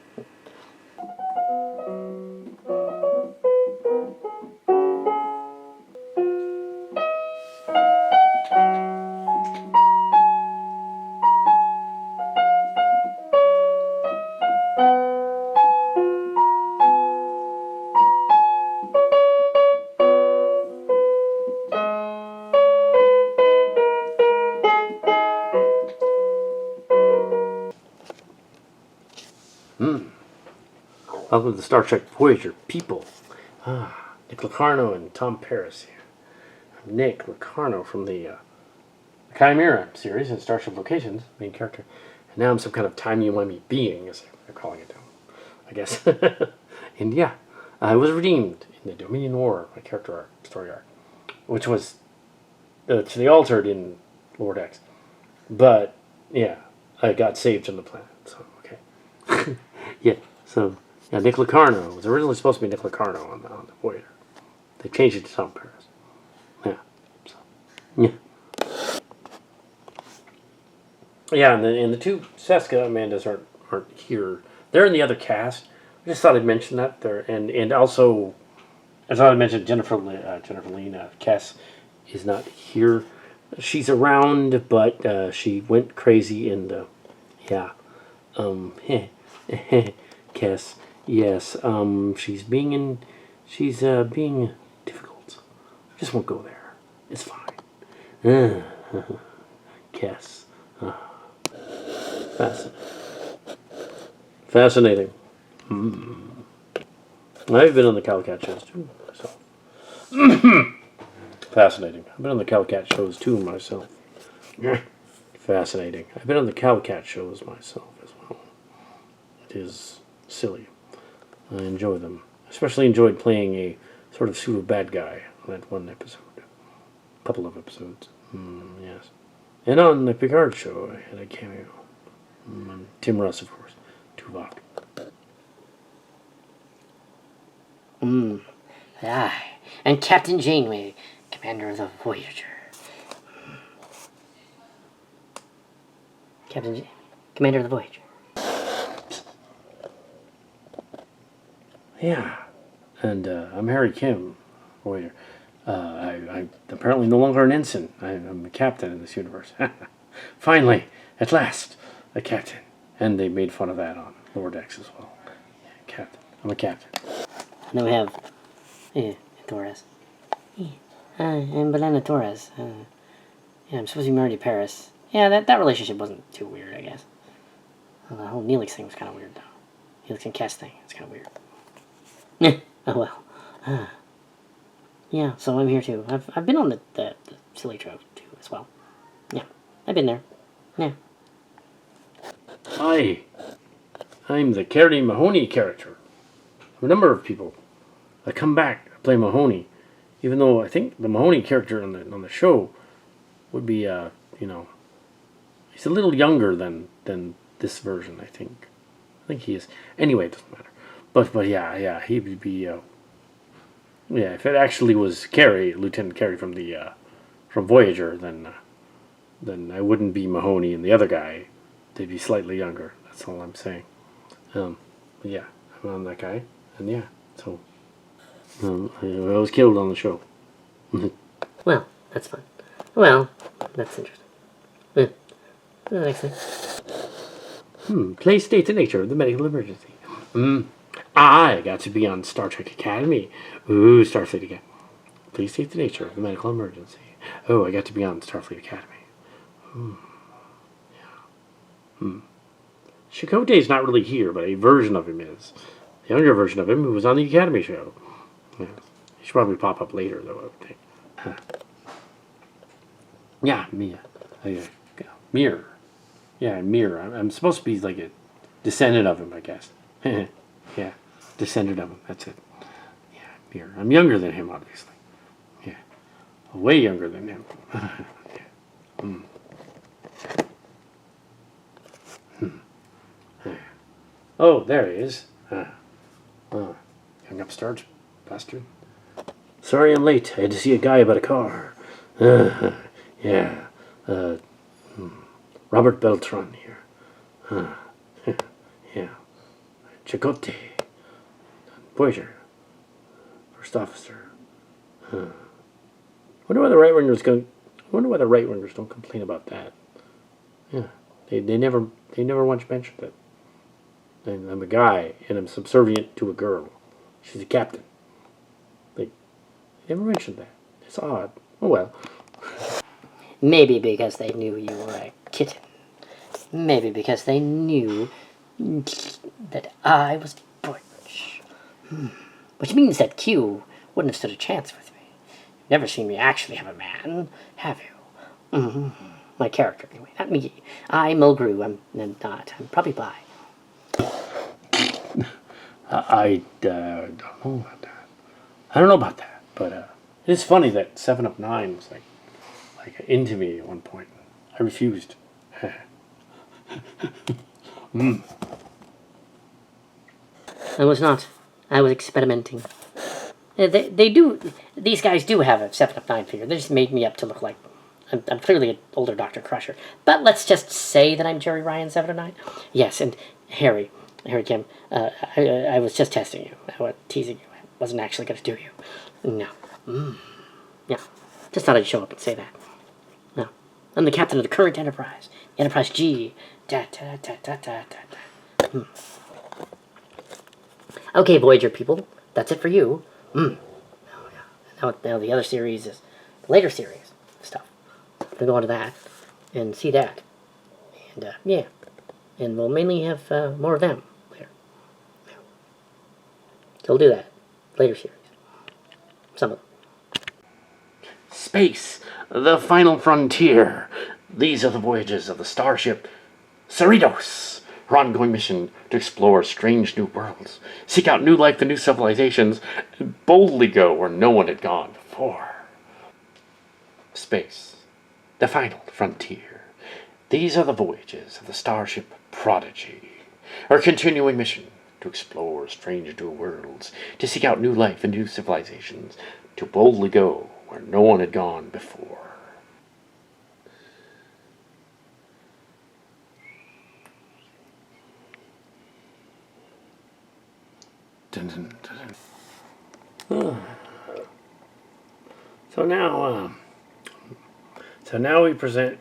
Welcome to the Star Trek Voyager people. Nick Locarno and Tom Paris here. I'm Nick Locarno from the Chimera series in Starship Locations, main character. And now I'm some kind of timey-wimey being, as they're calling it now, I guess. And yeah, I was redeemed in the Dominion War, my character arc, story arc, which was actually altered in Lower Decks. But yeah, I got saved on the planet, so okay. Yeah, so yeah, Nick Locarno was originally supposed to be Nick Locarno on the Voyager. They changed it to Tom Paris. Yeah, so yeah, yeah, and the two Seska Amandas aren't here. They're in the other cast. I just thought I'd mention that there, and also, as I mentioned, Jennifer Lena Cass is not here. She's around, but she went crazy in yeah. Cass, yes. She's being difficult. Just won't go there. It's fine. Cass. Fascinating. I've been on the Calicat shows too myself. Fascinating. I've been on the Calicat shows too myself. Fascinating. I've been on the Calicat shows myself as well. It is silly. I enjoy them. Especially enjoyed playing a sort of pseudo bad guy on that one episode. A couple of episodes. Yes. And on the Picard show, I had a cameo. Tim Russ, of course. Tuvok. Aye. And Captain Janeway, commander of the Voyager. Commander of the Voyager. Yeah. And I'm Harry Kim, Voyager. I'm apparently no longer an ensign. I'm a captain in this universe. Finally, at last, a captain. And they made fun of that on Lower Decks as well. Yeah, captain. I'm a captain. And then we have Torres. And Belena Torres. Yeah, I'm supposed to be married to Paris. Yeah, that relationship wasn't too weird, I guess. The whole Neelix thing was kind of weird, though. Neelix and Cass thing, it's kind of weird. Oh well. Yeah, so I'm here too. I've been on the silly show too as well. Yeah, I've been there. Yeah. Hi. I'm the Carrie Mahoney character. A number of people. I come back to play Mahoney, even though I think the Mahoney character on the show would be he's a little younger than this version. I think he is. Anyway, it doesn't matter. But yeah, he would be. If it actually was Carrie, Lieutenant Carrie from Voyager, then I wouldn't be Mahoney and the other guy. They'd be slightly younger. That's all I'm saying. Yeah, I'm on that guy, and yeah, so I was killed on the show. Well, that's fun. Well, that's interesting. The next thing. Please state the nature of the medical emergency. I got to be on Star Trek Academy. Ooh, Starfleet Academy. Please state the nature of the medical emergency. Oh, I got to be on Starfleet Academy. Chakotay's not really here, but a version of him is. The younger version of him who was on the Academy show. Yeah. He should probably pop up later, though, I would think. Yeah, Mia. Mir. Yeah, Mir. I'm supposed to be like a descendant of him, I guess. Yeah, descendant of him. That's it. Yeah, Mir. I'm younger than him, obviously. Yeah, way younger than him. Yeah. Oh, there he is. Young upstart bastard. Sorry I'm late. I had to see a guy about a car. Yeah. Robert Beltran here. Yeah. Chicote. Voyager. First officer. Wonder why the right wingers go. Wonder why the right wingers don't complain about that. Yeah. They never once mentioned it. And I'm a guy and I'm subservient to a girl. She's a captain. They never mentioned that. It's odd. Oh well. Maybe because they knew you were a kitten. Maybe because they knew that I was butch. Which means that Q wouldn't have stood a chance with me. You've never seen me actually have a man, have you? My character, anyway. Not me. I, Mulgrew, I'm not. I'm probably bi. I don't know about that. I don't know about that, but it's funny that 7 of 9 was like into me at one point. I refused. I was not. I was experimenting. These guys do have a 7 of 9 figure. They just made me up to look like, I'm clearly an older Dr. Crusher. But let's just say that I'm Jerry Ryan 7 of 9. Yes, and Harry Kim, I was just testing you. I was teasing you. I wasn't actually going to do you. No. Yeah. Just thought I'd show up and say that. No. I'm the captain of the current Enterprise. Enterprise G. Okay, Voyager people. That's it for you. Now the other series is the later series stuff. We'll go on to that and see that. And, yeah. And we'll mainly have more of them later. So we'll do that. Later series. Some of them. Space, the final frontier. These are the voyages of the starship Cerritos. Her ongoing mission to explore strange new worlds, seek out new life and new civilizations, and boldly go where no one had gone before. Space, the final frontier. These are the voyages of the starship Prodigy. Her continuing mission to explore strange new worlds, to seek out new life and new civilizations, to boldly go where no one had gone before. Dun, dun, dun, dun. So now we present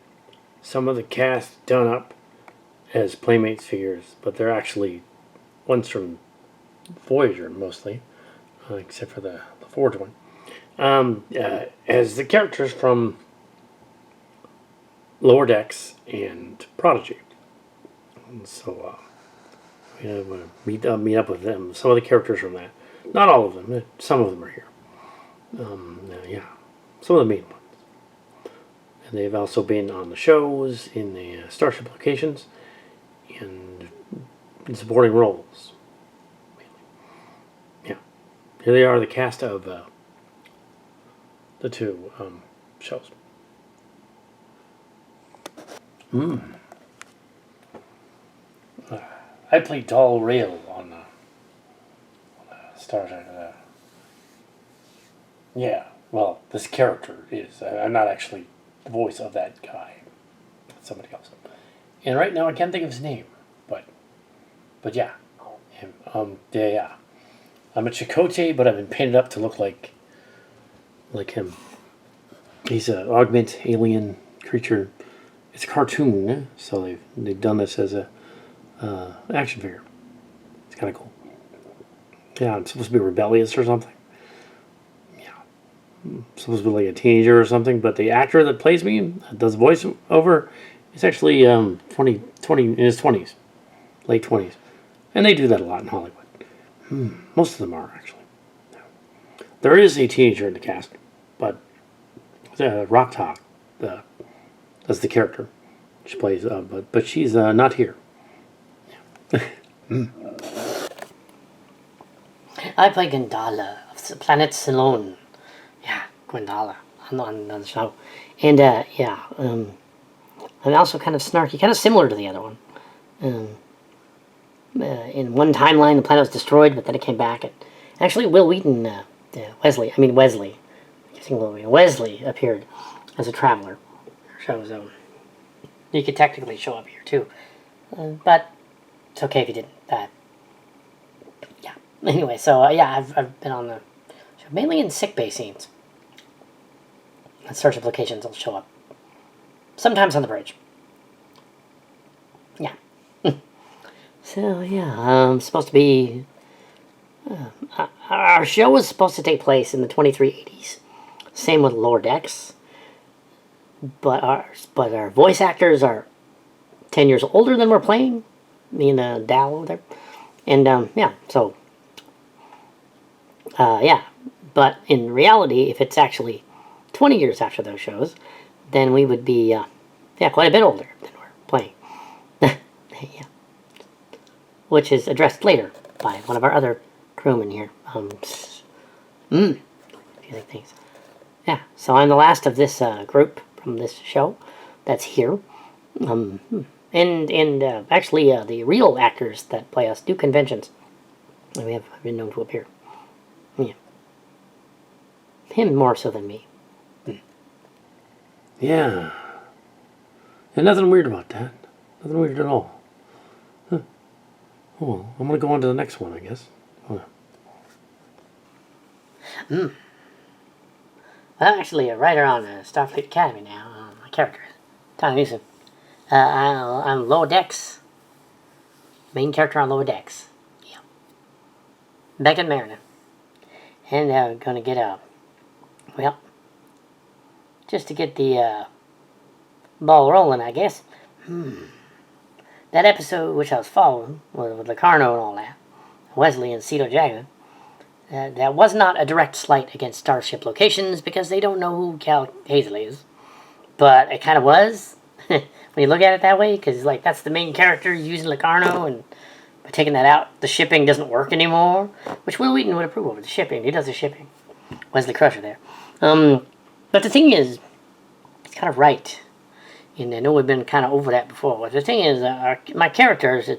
some of the cast done up as Playmates figures, but they're actually ones from Voyager mostly, except for the Forge one. As the characters from Lower Decks and Prodigy. And so I'm going to meet up with them. Some of the characters from that. Not all of them. Some of them are here. Yeah. Some of the main ones. And they've also been on the shows, in the Starship Locations, and in supporting roles. Yeah. Here they are, the cast of the two shows. I played Doll Rail on Star Trek. Yeah, well, this character is. I'm not actually the voice of that guy. It's somebody else. And right now I can't think of his name, but yeah, him. Yeah. I'm a Chakotay, but I've been painted up to look like him. He's an augment alien creature. It's a cartoon, so they've done this as a action figure. It's kind of cool. Yeah, it's supposed to be rebellious or something. Yeah, it's supposed to be like a teenager or something. But the actor that plays me, does voiceover, is actually 20 in his 20s, late 20s, and they do that a lot in Hollywood. Most of them are actually. There is a teenager in the cast, but Rock Talk, that's the character she plays. But she's not here. I play Gandala of the planet Ceylon. Yeah, Gwendala on the show. And, I'm also kind of snarky, kind of similar to the other one. In one timeline, the planet was destroyed, but then it came back. Actually, Will Wheaton, Wesley appeared as a traveler. So you could technically show up here too, but it's okay if you didn't. Yeah. Anyway, so yeah, I've been on the show mainly in sick bay scenes. And Starship Locations will show up sometimes on the bridge. Yeah. So yeah, supposed to be. Our show was supposed to take place in the 2380s. Same with Lower Decks. But our voice actors are 10 years older than we're playing. Me and Dal over there. And yeah, so yeah. But in reality, if it's actually 20 years after those shows, then we would be yeah, quite a bit older than we're playing. Yeah. Which is addressed later by one of our other crewmen here. Things. Yeah, so I'm the last of this group from this show that's here. And actually, the real actors that play us do conventions. And we have been known to appear. Yeah. Him more so than me. Yeah. And nothing weird about that. Nothing weird at all. Huh. Oh, well, I'm going to go on to the next one, I guess. Oh. Well, actually, a writer on Starfleet Academy now. My character is Tom Newsom. I'm Lower Decks. Main character on Lower Decks. Yeah. Beck and Mariner. And we're going to get well, just to get the ball rolling, I guess. That episode which I was following, with Locarno and all that, Wesley and Cito Jackson, that was not a direct slight against Starship Locations because they don't know who Cal Hazel is. But it kind of was, when you look at it that way, because like that's the main character using Locarno, and by taking that out, the shipping doesn't work anymore, which Will Wheaton would approve of, the shipping. He does the shipping. Wesley Crusher there. But the thing is, it's kind of right. And I know we've been kind of over that before. But the thing is, my character is in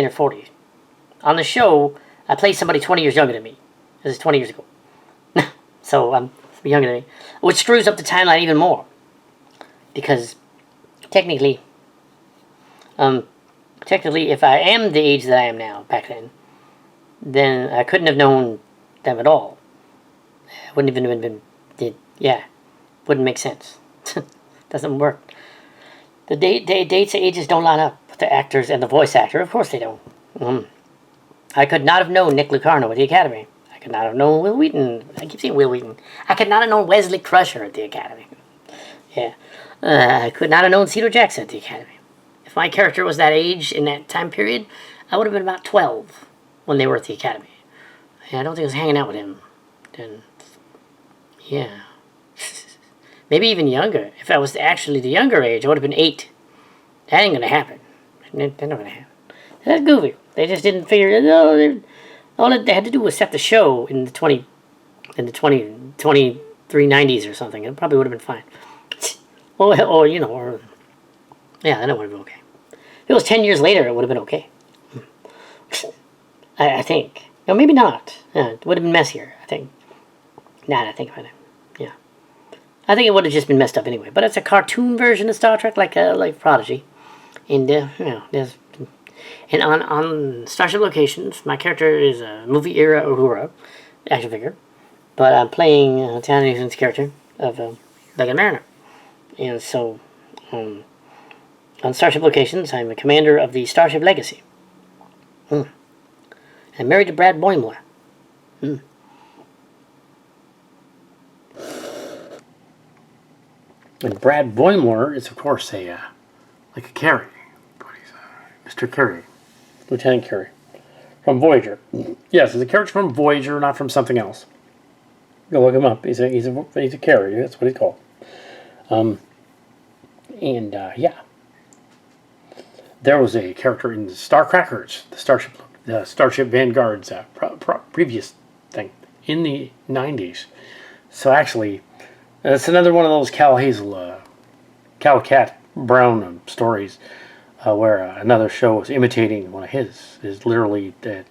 her 40s. On the show, I played somebody 20 years younger than me. This is 20 years ago. So I'm younger than me. Which screws up the timeline even more. Because technically, if I am the age that I am now, back then I couldn't have known them at all. It wouldn't even been, wouldn't make sense. Doesn't work. The dates and ages don't line up with the actors and the voice actor. Of course they don't. I could not have known Nick Locarno at the Academy. I could not have known Will Wheaton. I keep saying Will Wheaton. I could not have known Wesley Crusher at the Academy. Yeah. I could not have known Cito Jackson at the Academy. If my character was that age in that time period, I would have been about 12 when they were at the Academy. And I don't think I was hanging out with him then. Yeah. Maybe even younger. If I was actually the younger age, I would have been 8. That ain't gonna happen. They're not gonna happen. That's goofy. They just didn't figure it out. All that they had to do was set the show in the 2390s or something. It probably would have been fine. Or yeah, then it would have been okay. If it was 10 years later, it would have been okay. I think. No, maybe not. It would have been messier, I think. Now that I think about it. Yeah. I think it would have just been messed up anyway. But it's a cartoon version of Star Trek, like Prodigy. And, there's... And on Starship Locations, my character is a movie era Uhura, action figure. But I'm playing Tannen Newsom's character of Beacon Mariner. And so, on Starship Locations, I'm a commander of the Starship Legacy. I'm married to Brad Boimler. And Brad Boimler is, of course, like a Carey. But he's Mr. Carey. Lieutenant Carey. From Voyager. Yes, he's a character from Voyager, not from something else. Go look him up. He's a Carey. That's what he's called. Yeah. There was a character in Starcrackers, the Starship Vanguard's previous thing, in the 90s. So actually, it's another one of those Cal Cat Brown stories where another show was imitating one of his. Is literally that.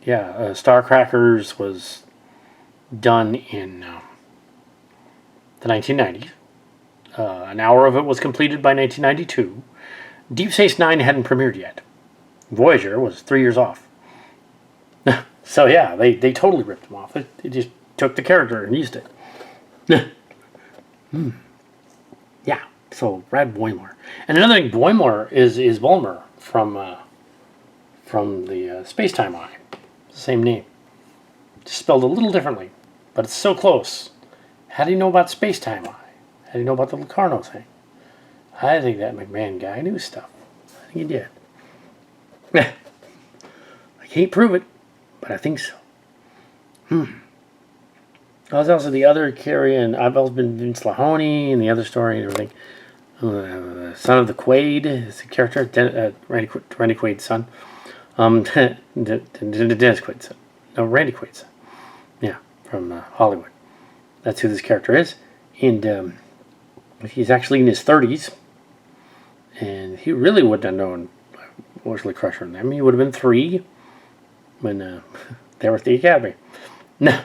Starcrackers was done in the 1990s. An hour of it was completed by 1992. Deep Space Nine hadn't premiered yet. Voyager was 3 years off. So yeah, they totally ripped him off. It just took the character and used it. Yeah, so Brad Boimler. And another thing, Boimler is Bulmer from the Space-Time Eye. It's the same name. Just spelled a little differently, but it's so close. How do you know about Space-Time Eye? How do you know about the Locarno thing? I think that McMahon guy knew stuff. I think he did. I can't prove it, but I think so. I was also the other Carrie, and I've always been Vince Lahoney, and the other story and everything. Son of the Quaid is the character, Randy Quaid's son. Dennis Quaid's son. No, Randy Quaid's son. Yeah, from Hollywood. That's who this character is. And he's actually in his 30s. And he really wouldn't have known Wesley Crusher and them. He would have been 3 when they were at the Academy. No.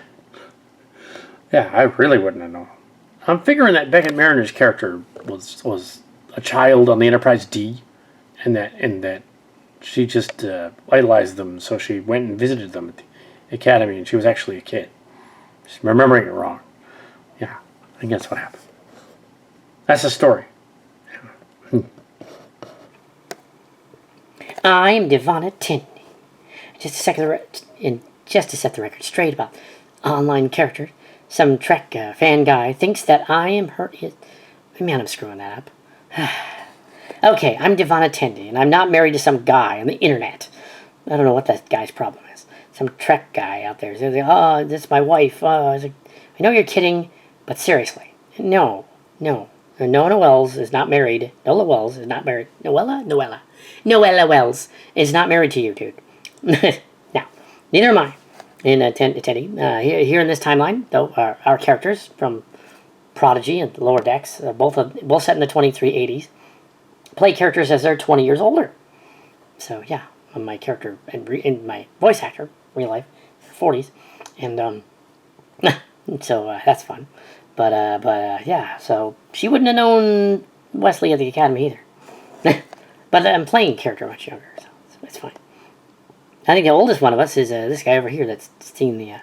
Yeah, I really wouldn't have known. I'm figuring that Beckett Mariner's character was a child on the Enterprise D, and that she just idolized them, so she went and visited them at the Academy, and she was actually a kid. Just remembering it wrong. Yeah, I think that's what happened. That's the story. I'm Devonna Tinney. Just to set the record straight about online characters, some Trek fan guy thinks that I am her. Man, I'm screwing that up. Okay, I'm Devonna Tinney, and I'm not married to some guy on the internet. I don't know what that guy's problem is. Some Trek guy out there says, "Oh, this is my wife." I know you're kidding, but seriously, no. Noella Wells is not married. Noella Wells is not married. Noella Wells is not married to you, dude. Now, neither am I. And Teddy, here in this timeline, though, our characters from Prodigy and Lower Decks, both set in the 2380s, play characters as they're 20 years older. So yeah, my character and my voice actor, real life, 40s, and so that's fun. But yeah, so she wouldn't have known Wesley at the Academy either. But I'm playing a character much younger, so it's fine. I think the oldest one of us is this guy over here that's seen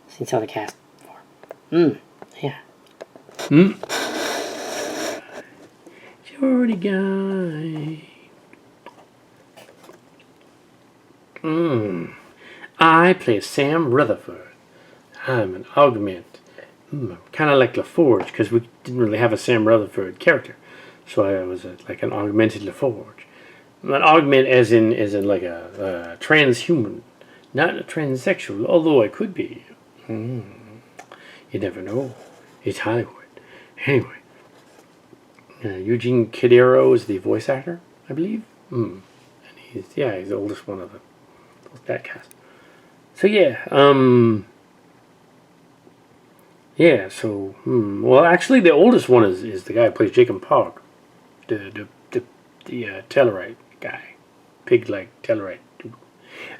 some of the cast before. Yeah. Jordy guy. I play Sam Rutherford. I'm an augment. Kind of like LaForge, because we didn't really have a Sam Rutherford character. So I was like an augmented LaForge. An augment as in like a transhuman, not a transsexual, although I could be. You never know. It's Hollywood. Anyway, Eugene Cadero is the voice actor, I believe. And he's the oldest one of that cast. So well, actually, the oldest one is the guy who plays Jacob Pog, the Tellarite guy, pig-like Tellarite.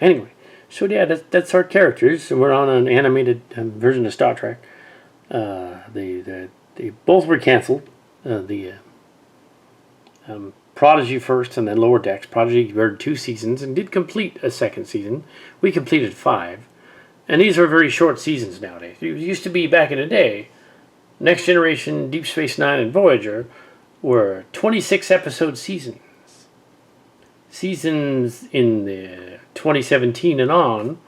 Anyway, so that's our characters, and we're on an animated version of Star Trek. They both were canceled. The Prodigy first, and then Lower Decks. Prodigy aired 2 seasons and did complete a second season. We completed 5. And these are very short seasons nowadays. It used to be back in the day, Next Generation, Deep Space Nine, and Voyager were 26-episode seasons. Seasons in the 2017 and on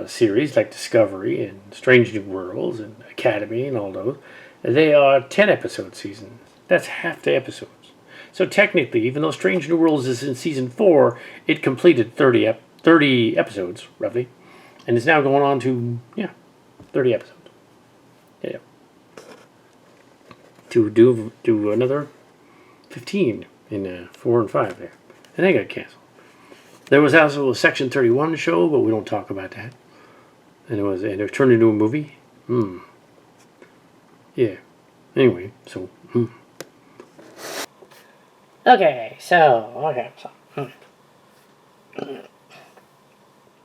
series, like Discovery and Strange New Worlds and Academy and all those, they are 10-episode seasons. That's half the episodes. So technically, even though Strange New Worlds is in season 4, it completed 30 episodes, roughly. And it's now going on to, 30 episodes. Yeah. To do another 15 in 4 and 5 there. And they got canceled. There was also a Section 31 show, but we don't talk about that. And it was turned into a movie. Yeah. Anyway, so.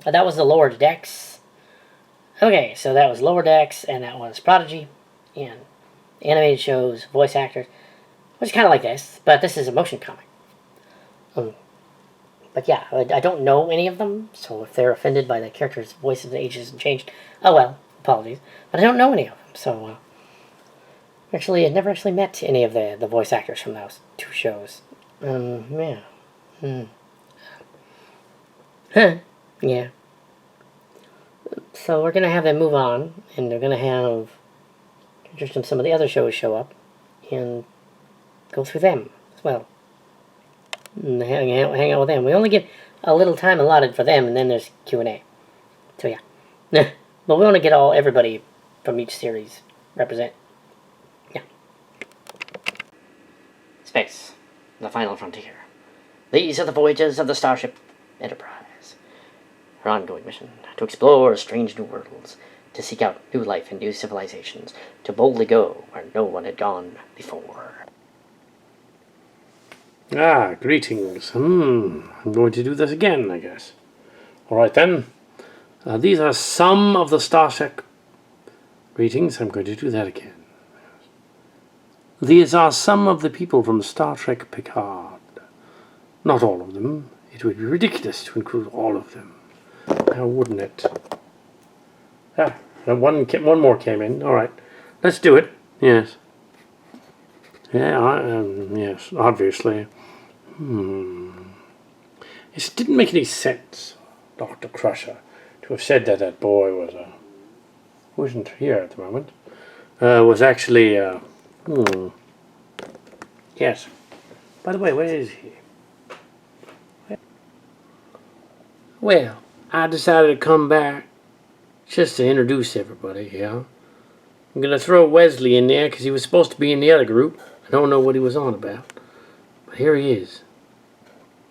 That was the Lower Decks. Okay, so that was Lower Decks, and that was Prodigy, and animated shows, voice actors, which is kind of like this, but this is a motion comic. But yeah, I don't know any of them, so if they're offended by the characters' voices and ages and changed, oh well, apologies. But I don't know any of them, so actually, I never actually met any of the voice actors from those two shows. Yeah. Huh. Yeah. So we're gonna have them move on, and they're gonna have characters from some of the other shows show up, and go through them as well. And hang out with them. We only get a little time allotted for them, and then there's Q&A. So yeah. But we want to get everybody from each series represent. Yeah. Space. The final frontier. These are the voyages of the Starship Enterprise. Her ongoing mission, to explore strange new worlds, to seek out new life and new civilizations, to boldly go where no one had gone before. Ah, greetings. I'm going to do this again, I guess. Alright then. These are some of the Starship... Greetings, I'm going to do that again. These are some of the people from Star Trek Picard. Not all of them. It would be ridiculous to include all of them. Now, wouldn't it? Ah, one more came in. Alright. Let's do it. Yes. Yeah, yes, obviously. It didn't make any sense, Dr. Crusher, to have said that boy was who isn't here at the moment, was actually, yes. By the way, where is he? Well, I decided to come back just to introduce everybody, yeah. I'm going to throw Wesley in there because he was supposed to be in the other group. I don't know what he was on about. But here he is.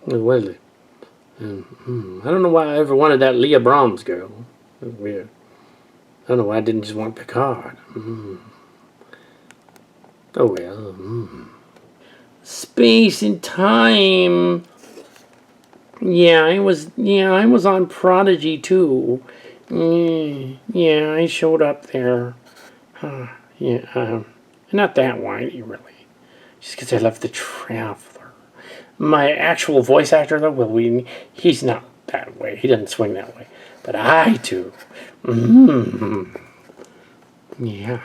Wesley. I don't know why I ever wanted that Leah Brahms girl. That's weird. I don't know why I didn't just want Picard. Oh well. Space and time. Yeah, I was on Prodigy too. Yeah, I showed up there. Not that whiny, really. Just because I love the Traveler. My actual voice actor, though, Will, he's not that way. He doesn't swing that way. But I do. Yeah.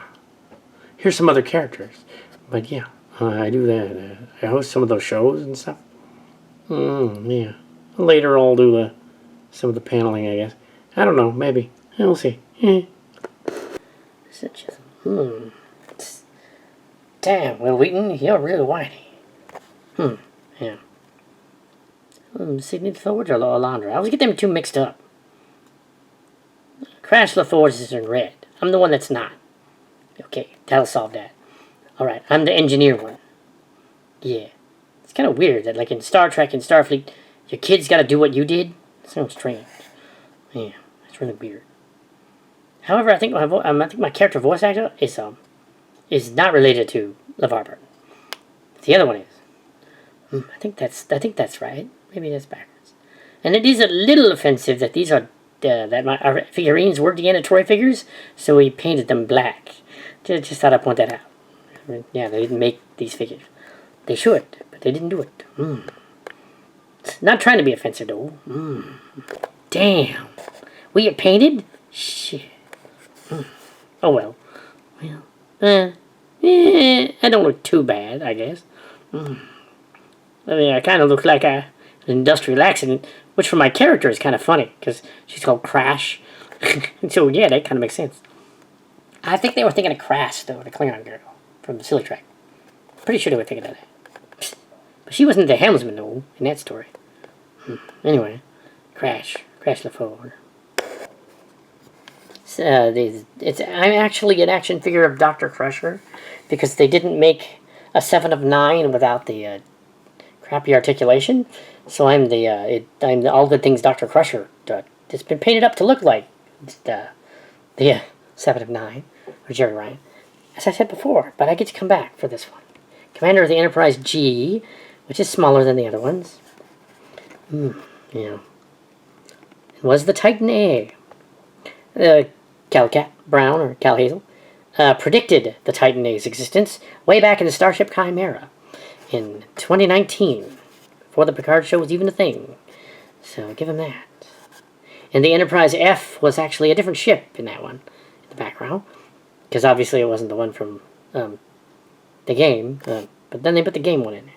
Here's some other characters. But yeah, I do that. I host some of those shows and stuff. Yeah. Later I'll do some of the paneling, I guess. I don't know, maybe. We'll see. Such a... Damn, Will Wheaton, you're really whiny. Yeah. Sidney LaForge or Alondra? I always get them two mixed up. Crash LaForge is in red. I'm the one that's not. Okay, that'll solve that. Alright, I'm the engineer one. Yeah. It's kind of weird that, like, in Star Trek and Starfleet, your kids gotta do what you did. It sounds strange. Yeah, it's really weird. However, I think my character voice actor is not related to LeVar Burton. The other one is. I think that's right. Maybe that's backwards. And it is a little offensive that these are our figurines were Deanna Troy figures, so we painted them black. Just thought I'd point that out. Yeah, they didn't make these figures. They should, but they didn't do it. Not trying to be offensive though. Damn. We get painted? Shit. Oh well. I don't look too bad, I guess. I mean, I kind of look like an industrial accident, which for my character is kind of funny, because she's called Crash. So, yeah, that kind of makes sense. I think they were thinking of Crash, though, the Klingon girl from the Silly Track. Pretty sure they were thinking of that. But she wasn't the helmsman, though, in that story. Anyway, Crash LaForge. I'm actually an action figure of Dr. Crusher, because they didn't make a 7 of 9 without the crappy articulation. So I'm the all good things Dr. Crusher. It's been painted up to look like the 7 of 9, or Jerry Ryan, as I said before. But I get to come back for this one. Commander of the Enterprise G, which is smaller than the other ones. Yeah. It was the Titan A. Cal Cat Brown, or Cal Hazel. predicted the Titan A's existence way back in the Starship Chimera in 2019, before the Picard show was even a thing. So give him that. And the Enterprise F was actually a different ship in that one, in the background, because obviously it wasn't the one from the game, but then they put the game one in there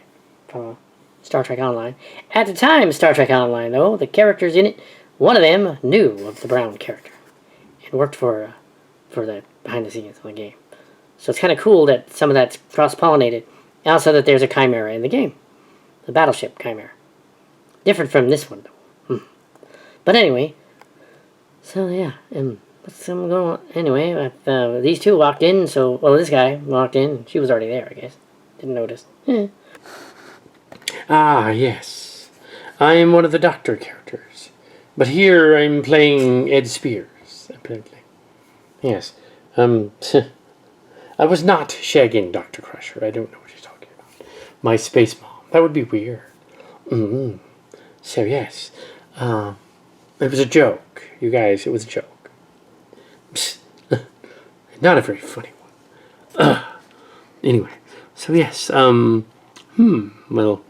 from Star Trek Online. At the time, Star Trek Online, though, the characters in it, one of them knew of the Brown character and worked for the behind the scenes of the game. So it's kind of cool that some of that's cross-pollinated. Also that there's a Chimera in the game, the Battleship Chimera. Different from this one, though. But anyway, so yeah, what's going on? Anyway, these two walked in, this guy walked in, she was already there, I guess. Didn't notice. Ah, yes. I am one of the Doctor characters. But here I'm playing Ed Spears, apparently. Yes. I was not shagging Dr. Crusher. I don't know what you're talking about. My space mom. That would be weird. So, yes. It was a joke. You guys, it was a joke. Not a very funny one. Anyway. So, yes. Well,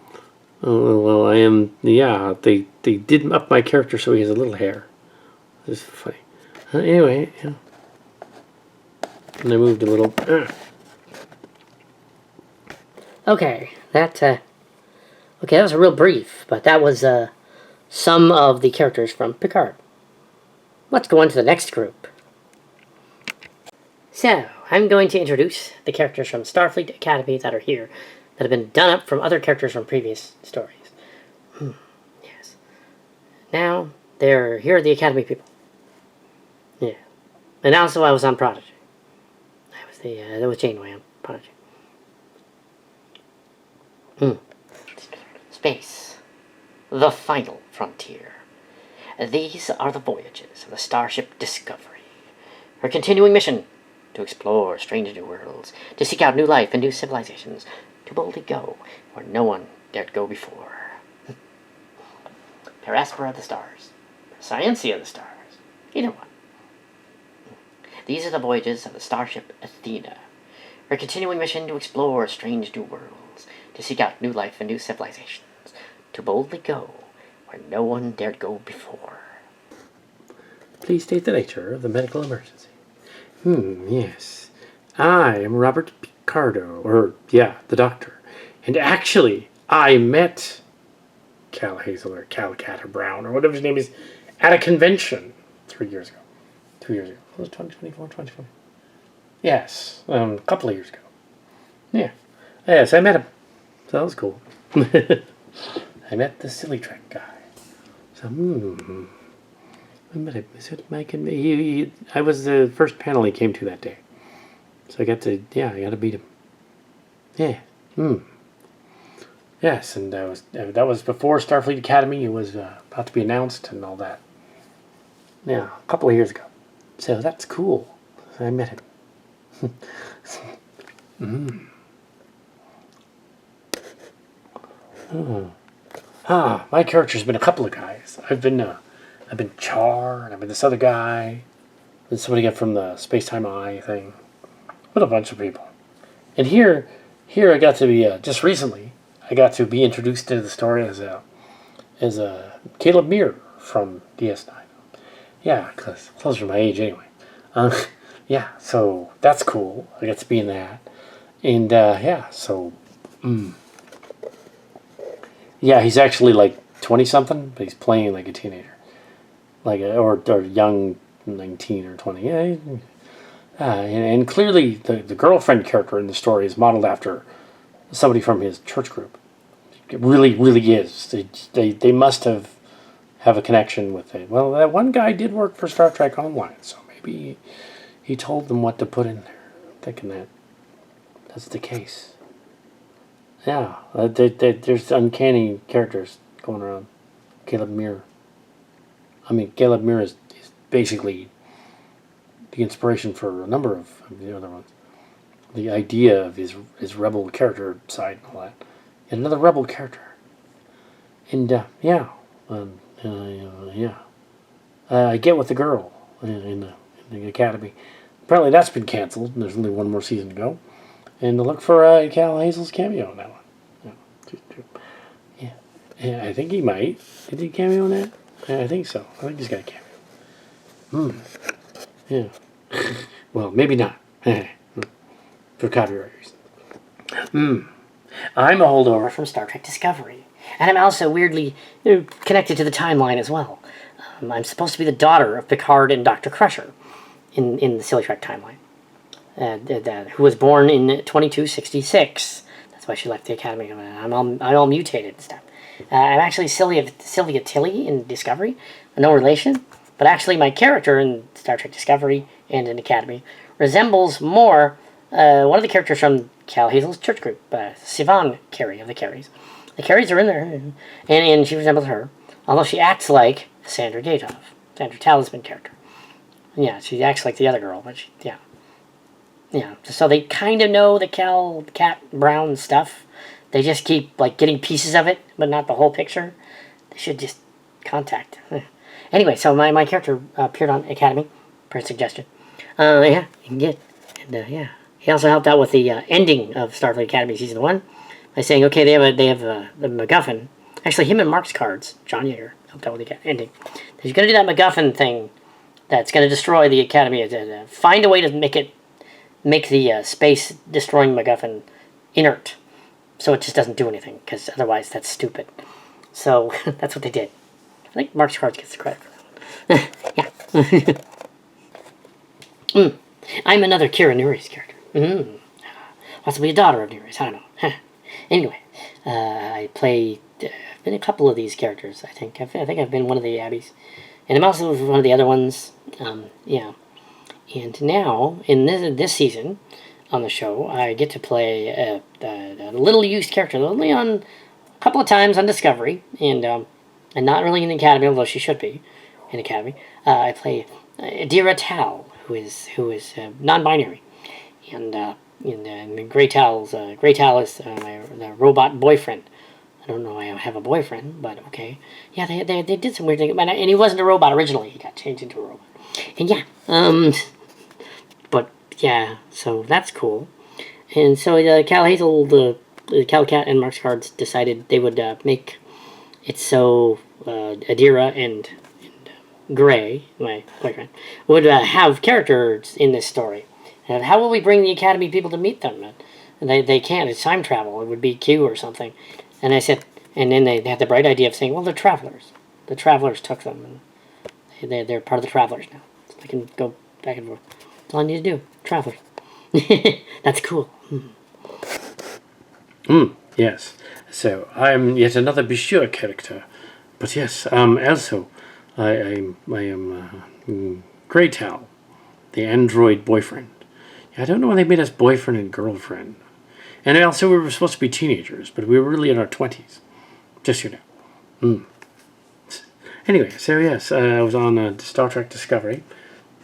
I am... Yeah, they did up my character so he has a little hair. This is funny. Anyway, yeah. And I moved a little... Okay, that was real brief, but that was some of the characters from Picard. Let's go on to the next group. So, I'm going to introduce the characters from Starfleet Academy that are here, that have been done up from other characters from previous stories. Yes. Now, here are the Academy people. Yeah. And also I was on Prodigy. That was Janeway on Prodigy. Space. The final frontier. These are the voyages of the Starship Discovery. Her continuing mission: to explore strange new worlds, to seek out new life and new civilizations, to boldly go where no one dared go before. Paraspora of the stars. Scientia of the stars. Either one. These are the voyages of the Starship Athena. Her continuing mission to explore strange new worlds, to seek out new life and new civilizations, to boldly go where no one dared go before. Please state the nature of the medical emergency. Yes. I am Robert Picardo, the doctor. And actually, I met Cal Hazel or Cal Catter Brown or whatever his name is at a convention 3 years ago. 2 years ago. It was 2024, 2020. Yes, a couple of years ago. Yeah. Yes, I met him. So that was cool. I met the Silly Trek guy. So, I met him. Is it Mike and me? I was the first panel he came to that day. So I got to beat him. Yeah. Yes, and that was before Starfleet Academy. It was about to be announced and all that. Yeah, a couple of years ago. So that's cool. So I met him. My character's been a couple of guys. I've been Char, and I've been this other guy, and somebody got from the Space-Time Eye thing, with a bunch of people. And here I got to be just recently. I got to be introduced to the story as a Caleb Muir from DS9. Yeah, because closer to my age anyway. Yeah, so that's cool. I got to be in that, and yeah, he's actually like 20-something, but he's playing like a teenager, or young 19 or 20. Yeah, and clearly the girlfriend character in the story is modeled after somebody from his church group. It really, really is. They must have a connection with it. Well, that one guy did work for Star Trek Online, so maybe he told them what to put in there. I'm thinking that's the case. Yeah, there's uncanny characters going around. Caleb Muir. I mean, Caleb Muir is basically the inspiration for a number of the other ones. The idea of his rebel character side and all that. And another rebel character. And, I get with the girl in the academy. apparently that's been canceled, and there's only one more season to go. And look for Cal Hazel's cameo on that one. Yeah. Yeah, I think he might. Did he cameo on that? Yeah, I think so. I think he's got a cameo. Yeah. Well, maybe not. For copyright reasons. I'm a holdover from Star Trek Discovery. And I'm also weirdly connected to the timeline as well. I'm supposed to be the daughter of Picard and Dr. Crusher in the Silly Trek timeline. Who was born in 2266. That's why she left the Academy. I'm all mutated and stuff. I'm actually Sylvia Tilly in Discovery. No relation. But actually my character in Star Trek Discovery and in Academy resembles more one of the characters from Cal Hazel's church group, Sivan Carey of the Careys. The Careys are in there, and she resembles her, although she acts like Sandra Gatoff, Sandra Talisman character. Yeah, she acts like the other girl, but yeah. So they kind of know the Cat Brown stuff. They just keep like getting pieces of it, but not the whole picture. They should just contact. Anyway, so my character appeared on Academy per suggestion. Yeah, you can get, and yeah. He also helped out with the ending of Starfleet Academy Season 1 by saying, okay, they have the MacGuffin. Actually, him and Mark's cards, John Yeager, helped out with the ending. He's going to do that MacGuffin thing that's going to destroy the Academy. Find a way to make the space-destroying MacGuffin inert so it just doesn't do anything, because otherwise that's stupid. So that's what they did. I think Mark's cards gets the credit for that one. Yeah. I'm another Kira Nuri's character. Possibly a daughter of Nuri's. I don't know. Anyway, I play. I've been a couple of these characters. I think I've been one of the Abbeys, and I'm also one of the other ones. Yeah. And now in this season on the show, I get to play a little used character, only on a couple of times on Discovery, and not really in the Academy, although she should be in Academy. I play Adira Tal, who is non-binary, and Grey Tal is my robot boyfriend. I don't know why I have a boyfriend, but okay. Yeah, they did some weird thing, and he wasn't a robot originally. He got changed into a robot, and yeah, but yeah, so that's cool. And so Cal Hazel, the Cal Cat and Mark's cards decided they would make it so Adira and Gray, my boyfriend, would have characters in this story. And how will we bring the Academy people to meet them? They can't. It's time travel. It would be Q or something. And I said, and then they had the bright idea of saying, well, they're travelers. The travelers took them, and they're part of the travelers now. So they can go back and forth. That's all I need to do. Travelers. That's cool. Yes. So I'm yet another Bashir character. But yes, also, I am Grey Tal, the android boyfriend. I don't know why they made us boyfriend and girlfriend. And also we were supposed to be teenagers, but we were really in our 20s. Just you know. Anyway, so yes, I was on Star Trek Discovery.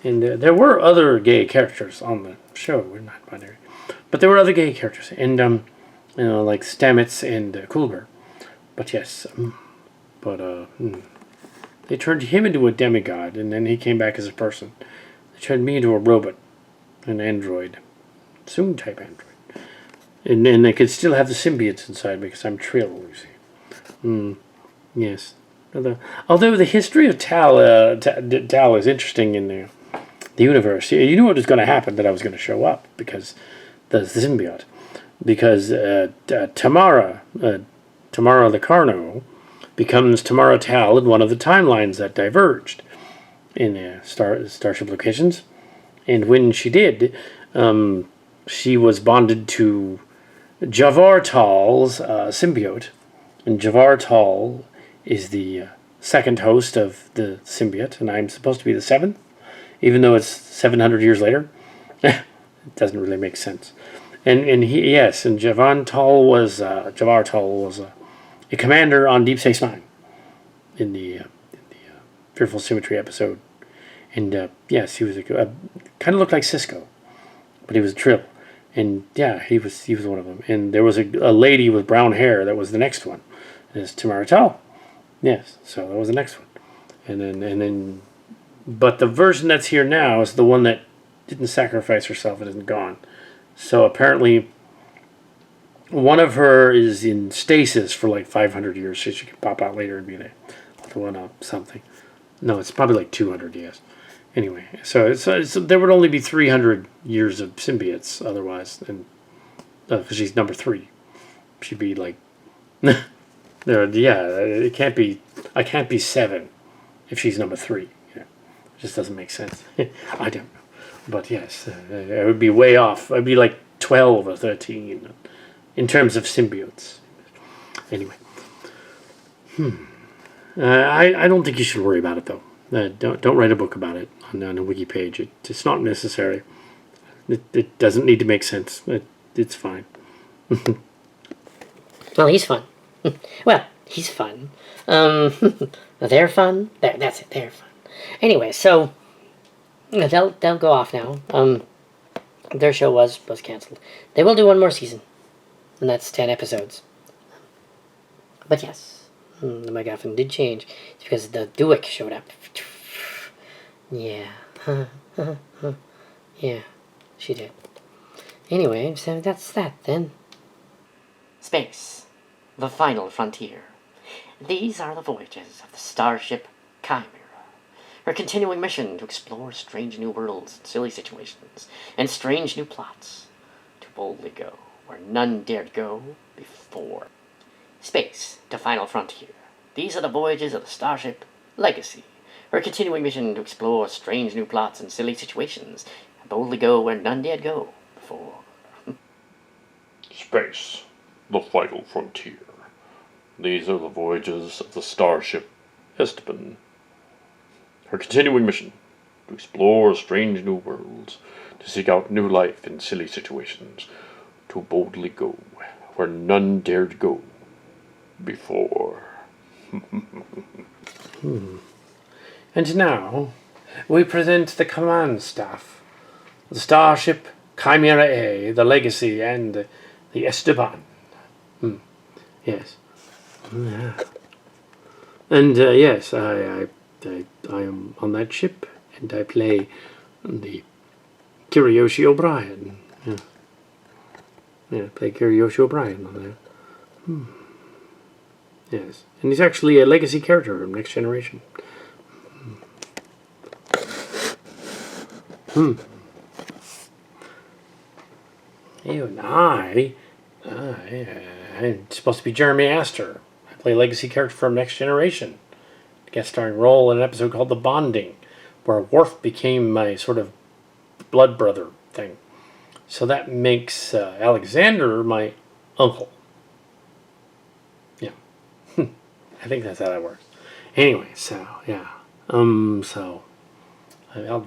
And there were other gay characters on the show. We're not binary. But there were other gay characters. And, like Stamets and Kulber. But yes, they turned him into a demigod, and then he came back as a person. They turned me into a robot, an android, soon type android. And then they could still have the symbiotes inside because I'm Trill, you see. Yes. Although the history of Tal is interesting in the universe. You knew what was going to happen, that I was going to show up because the symbiote. Because Tamara Locarno becomes Tamara Tal in one of the timelines that diverged in Starship Locations. And when she did, she was bonded to Javar Tal's symbiote. And Javar Tal is the second host of the symbiote, and I'm supposed to be the seventh, even though it's 700 years later. It doesn't really make sense. And Javar Tal was a commander on Deep Space Nine in the Fearful Symmetry episode. And yes, he was kind of looked like Cisco, but he was a Trill. And yeah, he was one of them. And there was a lady with brown hair that was the next one. It's Tamara Tal. Yes, so that was the next one. And then but the version that's here now is the one that didn't sacrifice herself. It isn't gone. So apparently, one of her is in stasis for like 500 years, so she can pop out later and be the one up something. No, it's probably like 200 years. Anyway, so there would only be 300 years of symbiotes otherwise, and because she's number 3, she'd be like, yeah, it can't be. I can't be 7 if she's number 3. Yeah, it just doesn't make sense. I don't know, but yes, it would be way off. I'd be like 12 or 13 in terms of symbiotes. Anyway, I don't think you should worry about it though. Don't write a book about it on a wiki page. It's not necessary. It doesn't need to make sense. It's fine. Well, he's fun. Well, he's fun. They're fun. That's it. They're fun. Anyway, so they'll go off now. Their show was canceled. They will do one more season, and that's 10 episodes. But yes, the MacGuffin did change. It's because the Duick showed up. Yeah. Yeah, she did. Anyway, so that's that then. Space. The final frontier. These are the voyages of the Starship Chimera. Her continuing mission to explore strange new worlds and silly situations, and strange new plots, to boldly go where none dared go before. Space, the final frontier. These are the voyages of the Starship Legacy. Her continuing mission to explore strange new plots and silly situations, and boldly go where none dared go before. Space, the final frontier. These are the voyages of the Starship Esteban. Her continuing mission to explore strange new worlds, to seek out new life in silly situations, to boldly go where none dared go before. And now, we present the command staff. The Starship Chimera A, the Legacy, and the Esteban. Yes. Yeah. And yes, I am on that ship, and I play the Kiriyoshi O'Brien. Yeah. Yeah, I play Kiriyoshi O'Brien on there. Yes. And he's actually a legacy character from Next Generation. And I'm supposed to be Jeremy Astor. I play a legacy character from Next Generation. Guest starring role in an episode called The Bonding, where Worf became my sort of blood brother thing. So that makes Alexander my uncle. Yeah. I think that's how that works. Anyway, so, yeah. So,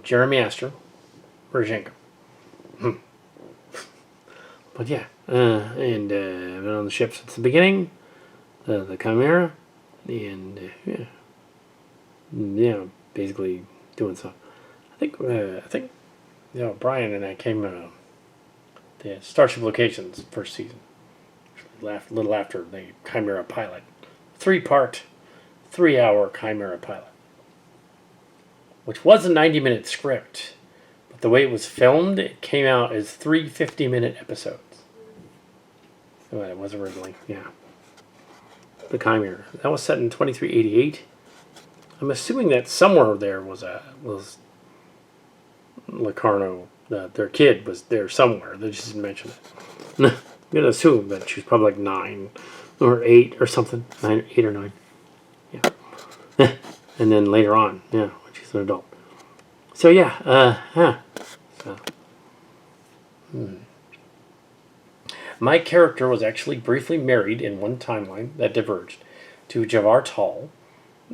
Jeremy Astor, Rozhenko. But yeah, and I've been on the ship since the beginning, the Chimera, and yeah, basically doing stuff. I think, Brian and I came the Starship Locations first season, a little after the Chimera pilot, 3-part, 3-hour Chimera pilot, which was a 90-minute script, but the way it was filmed, it came out as 3 50-minute episodes. So it was originally, yeah. The Chimera. That was set in 2388. I'm assuming that somewhere there was Locarno. Their kid was there somewhere. They just didn't mention it. I'm gonna assume that she's probably like 9 or 8 or something. 8 or 9. Yeah. And then later on, yeah, when she's an adult. So yeah, My character was actually briefly married in one timeline that diverged to Javar Tall,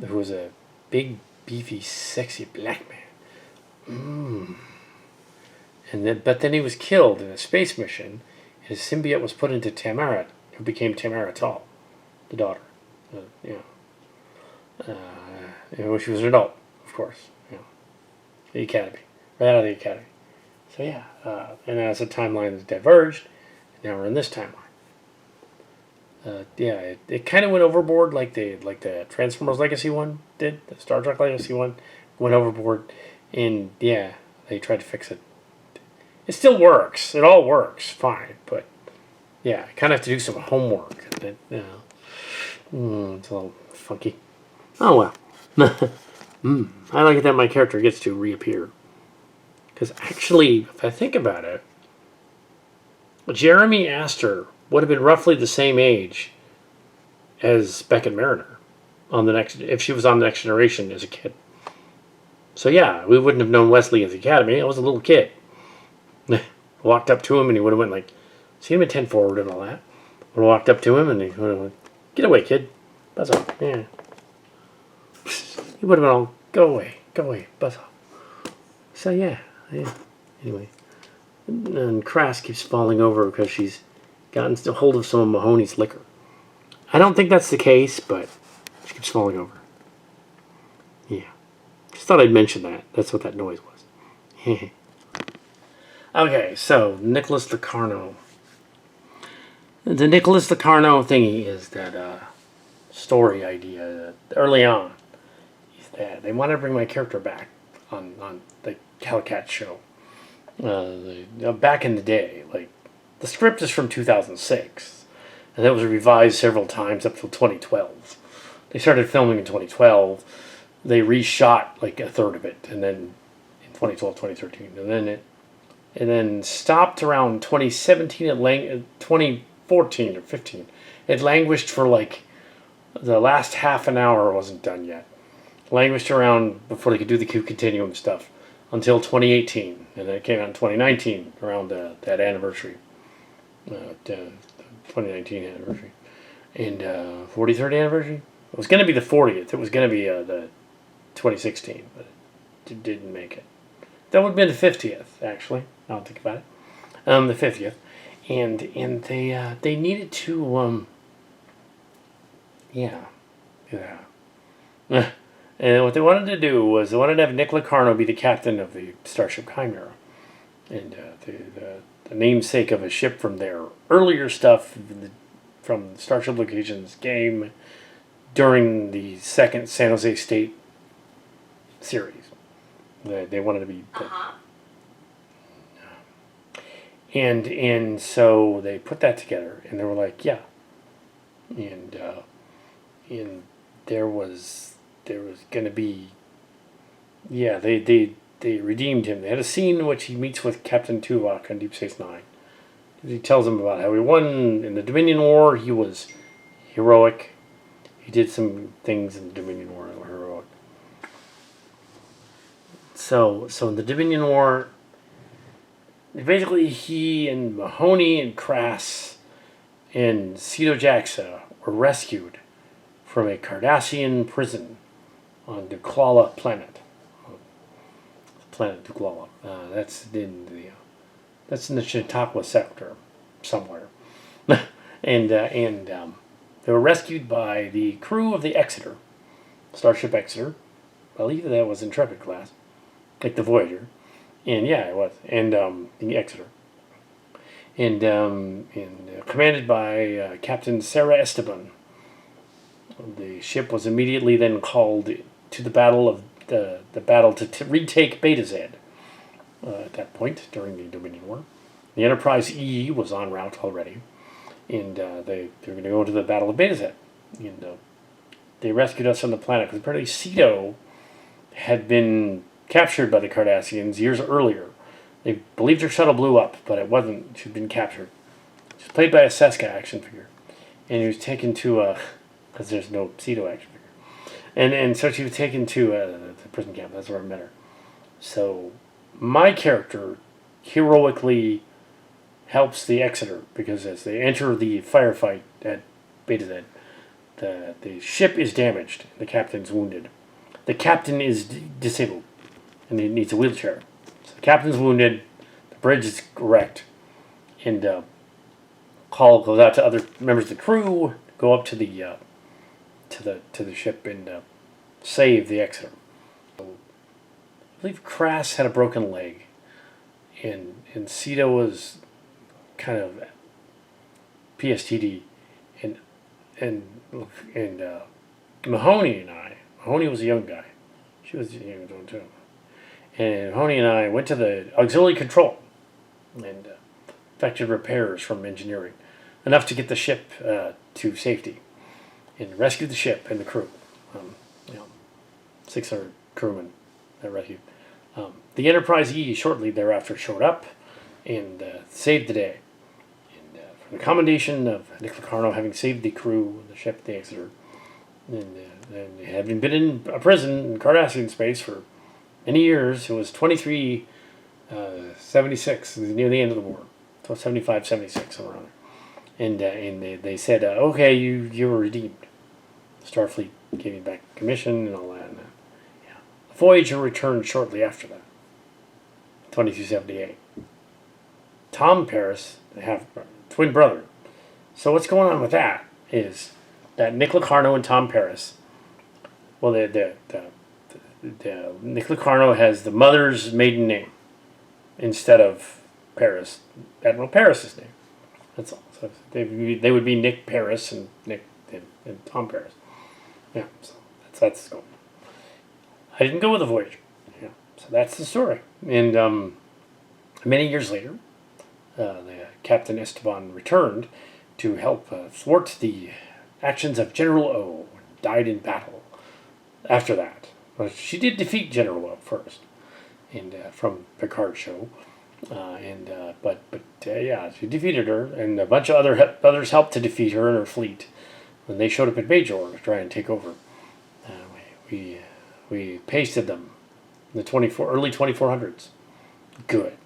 who was a big, beefy, sexy black man. But then he was killed in a space mission, and his symbiote was put into Tamara, who became Tamara Tall, the daughter. When she was an adult, of course. The academy, right out of the academy. So yeah, and as the timeline has diverged, now we're in this timeline. It kind of went overboard like the Transformers Legacy one did. The Star Trek Legacy one went overboard, and yeah, they tried to fix it It still works. It all works fine, but yeah, I kind of have to do some homework. That, it's a little funky. Oh well. I like it that my character gets to reappear. Because actually, if I think about it, Jeremy Astor would have been roughly the same age as Beckett Mariner on the next, if she was on the Next Generation as a kid. So yeah, we wouldn't have known Wesley at the Academy. I was a little kid. Walked up to him and he would have went like, seen him at 10 forward and all that. Would have walked up to him and he would have went, get away, kid. Buzz off. Yeah. He would have been all, go away, buzz off. So yeah. Anyway. And Crass keeps falling over because she's gotten a hold of some of Mahoney's liquor. I don't think that's the case, but she keeps falling over. Yeah. Just thought I'd mention that. That's what that noise was. Okay, so Nicholas Locarno. The Nicholas Locarno thingy is that story idea early on. Is that they wanted to bring my character back on the Hellcat show. Back in the day, like the script is from 2006, and that was revised several times up till 2012. They started filming in 2012. They reshot like a third of it, and then in 2012, 2013, and then stopped around 2017 at 2014 or 15. It languished for like the last half an hour wasn't done yet. Languished around before they could do the Q Continuum stuff until 2018, and then it came out in 2019 around that anniversary, the 2019 anniversary, and 43rd anniversary. It was going to be the 40th. It was going to be the 2016, but it didn't make it. That would have been the 50th, actually. Now think about it. The 50th, and they needed to yeah. And what they wanted to do was they wanted to have Nick Locarno be the captain of the Starship Chimera, and the namesake of a ship from their earlier stuff from the Starship Locations game during the second San Jose State series. They wanted to be. And so they put that together, and they were like, yeah, and there was going to be, yeah, they redeemed him. They had a scene in which he meets with Captain Tuvok on Deep Space Nine. He tells him about how he won in the Dominion War. He was heroic. He did some things in the Dominion War that were heroic. So in the Dominion War, basically he and Mahoney and Crass and Cedo Jaxa were rescued from a Cardassian prison on Duklala planet. Planet Duklala. That's in the Chautauqua sector somewhere. and they were rescued by the crew of the Exeter, Starship Exeter. I believe that was Intrepid class, like the Voyager. And yeah, it was. And the Exeter. And commanded by Captain Sarah Esteban. The ship was immediately then called to the battle to retake Beta Z. At that point during the Dominion War, the Enterprise E was en route already, and they were going to go to the Battle of Beta Z, and they rescued us on the planet because apparently Cedo had been captured by the Cardassians years earlier. They believed her shuttle blew up, but it wasn't. She'd been captured. She was played by a Seska action figure, and he was taken to because there's no Cedo action figure, and so she was taken to the prison camp. That's where I met her. So my character heroically helps the Exeter because as they enter the firefight at Beta Z, the ship is damaged. The captain's wounded. The captain is disabled, and he needs a wheelchair. So the captain's wounded. The bridge is wrecked, and call goes out to other members of the crew. Go up to the ship and save the Exeter. I believe Crass had a broken leg, and Cedo was kind of PSTD, and Mahoney was a young guy. She was young too. And Mahoney and I went to the auxiliary control and effected repairs from engineering, enough to get the ship to safety, and rescued the ship and the crew. You know, 600 crewmen that rescued. The Enterprise E shortly thereafter showed up and saved the day. And for the commendation of Nick Locarno having saved the crew of the ship, the Exeter, and having been in a prison in Cardassian space for many years, it was 2376, near the end of the war, 75, 76, somewhere around there. And they said, okay, you were redeemed. Starfleet gave you back commission and all that. And, yeah. The Voyager returned shortly after that, 2278. Tom Paris, they have twin brother. So what's going on with that is that Nick Locarno and Tom Paris, well, Nick Locarno has the mother's maiden name instead of Paris, Admiral Paris's name. That's all. So they would be Nick Paris and Tom Paris. Yeah, so that's going. I didn't go with the Voyager. Yeah, so that's the story. And many years later, the Captain Esteban returned to help thwart the actions of General O. Died in battle. After that, well, she did defeat General O first, and from Picard's show, but yeah, she defeated her, and a bunch of others helped to defeat her and her fleet. When they showed up at Bajor to try and take over, we pasted them in the early 2400s. Good,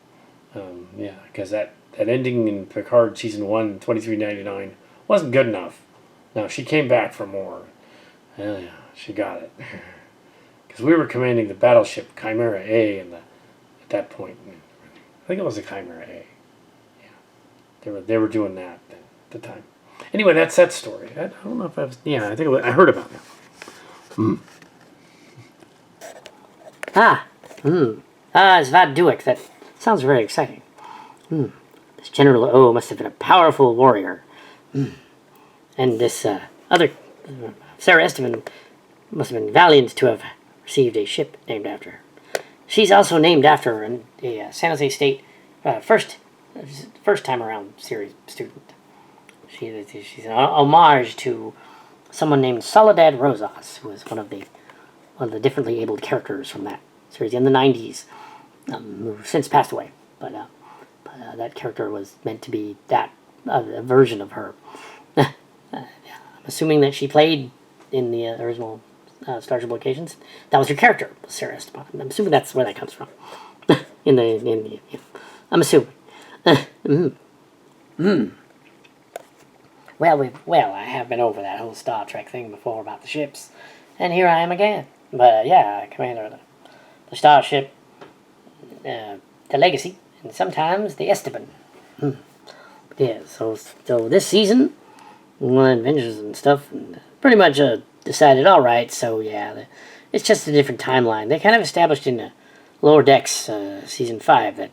yeah, because that ending in Picard season 1, 2399, wasn't good enough. Now she came back for more. Yeah, she got it. Because we were commanding the battleship Chimera A at that point. I think it was the Chimera A. Yeah, they were doing that at the time. Anyway, that's that story. I don't know if I was. Yeah, I think I heard about that. It's Vad Duick. That sounds very exciting. This General O must have been a powerful warrior. And this other, Sarah Esteban, must have been valiant to have received a ship named after her. She's also named after a San Jose State first time around series student. She's an homage to someone named Soledad Rosas, who was one of the differently abled characters from that series in the 90s, who since passed away. But that character was meant to be that a version of her. I'm assuming that she played in the original Starship Locations. That was her character, Sarah Esteban. I'm assuming that's where that comes from. I'm assuming. Well, I have been over that whole Star Trek thing before about the ships, and here I am again. But yeah, Commander of the Starship, the Legacy, and sometimes the Esteban. Yeah, so this season, adventures and stuff, and pretty much decided, all right, so yeah, it's just a different timeline. They kind of established in Lower Decks season 5 that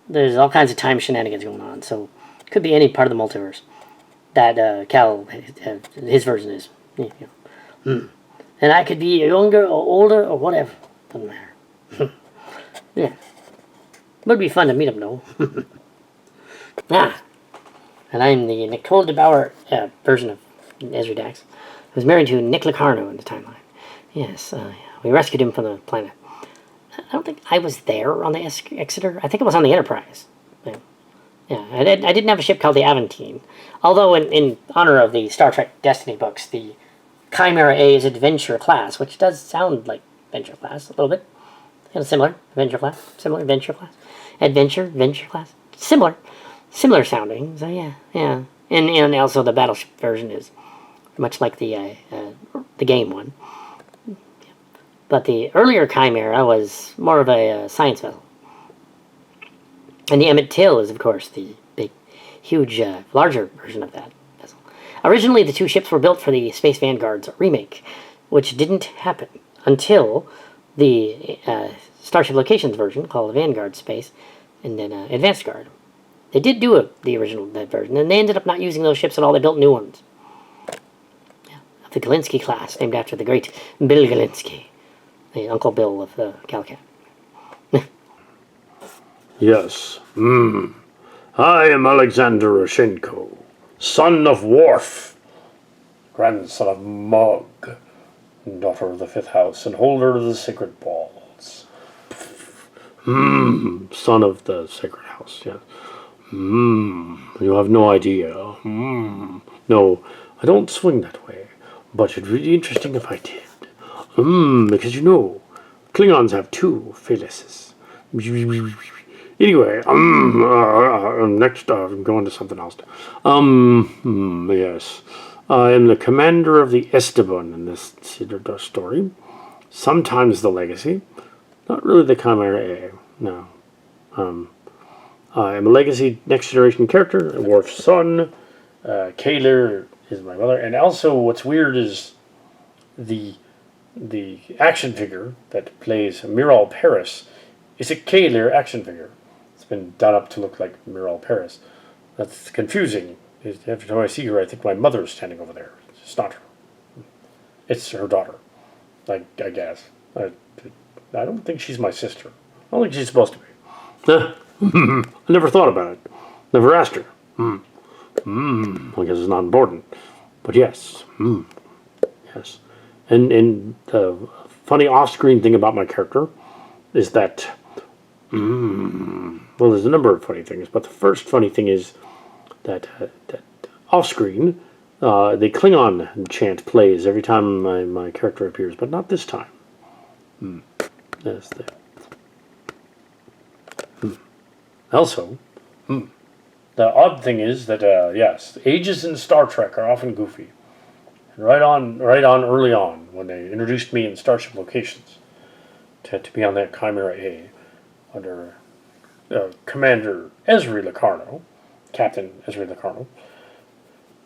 there's all kinds of time shenanigans going on, so it could be any part of the multiverse that Cal, his version is. And I could be younger or older or whatever. Doesn't matter. Yeah. Would be fun to meet him, though. And I'm the Nicole DeBauer version of Ezra Dax, who was married to Nick Locarno in the timeline. Yes, we rescued him from the planet. I don't think I was there on the Exeter. I think it was on the Enterprise. Yeah, I didn't have a ship called the Aventine. Although in honor of the Star Trek Destiny books, the Chimera A is Adventure class, which does sound like Venture class a little bit. Kind of similar. Adventure class. Similar. Venture class. Venture class. Similar sounding. So yeah. And also the battleship version is much like the game one. But the earlier Chimera was more of a science vessel. And the Emmett Till is, of course, the big, huge, larger version of that vessel. Originally, the two ships were built for the Space Vanguard's remake, which didn't happen until the Starship Locations version, called Vanguard Space, and then Advanced Guard. They did do the original that version, and they ended up not using those ships at all. They built new ones. Yeah, the Galinsky class, named after the great Bill Galinsky, the Uncle Bill of Calcat. Yes. I am Alexander Roshenko, son of Worf, grandson of Mog, daughter of the fifth house, and holder of the sacred balls. Son of the sacred house, yes. You have no idea. No, I don't swing that way. But it'd be really interesting if I did. Because Klingons have two faces. Anyway, next, I'm going to something else. Yes. I am the commander of the Esteban in this story. Sometimes the Legacy. Not really the Chimera A. No. I am a Legacy Next Generation character, Worf's son. Kaler is my mother. And also, what's weird is the action figure that plays Miral Paris is a Kaler action figure. It's been done up to look like Miral Paris. That's confusing. Every time I see her, I think my mother is standing over there. It's not her. It's her daughter. I guess. I don't think she's my sister. I don't think she's supposed to be. I never thought about it. Never asked her. I guess it's not important. But yes. Yes. And the funny off-screen thing about my character is that, well, there's a number of funny things, but the first funny thing is that off-screen, the Klingon chant plays every time my character appears, but not this time. Yes. Also, the odd thing is that, yes, ages in Star Trek are often goofy. And right on, early on, when they introduced me in Starship Locations to be on that Chimera A under Commander Ezri Locarno, Captain Ezri Locarno.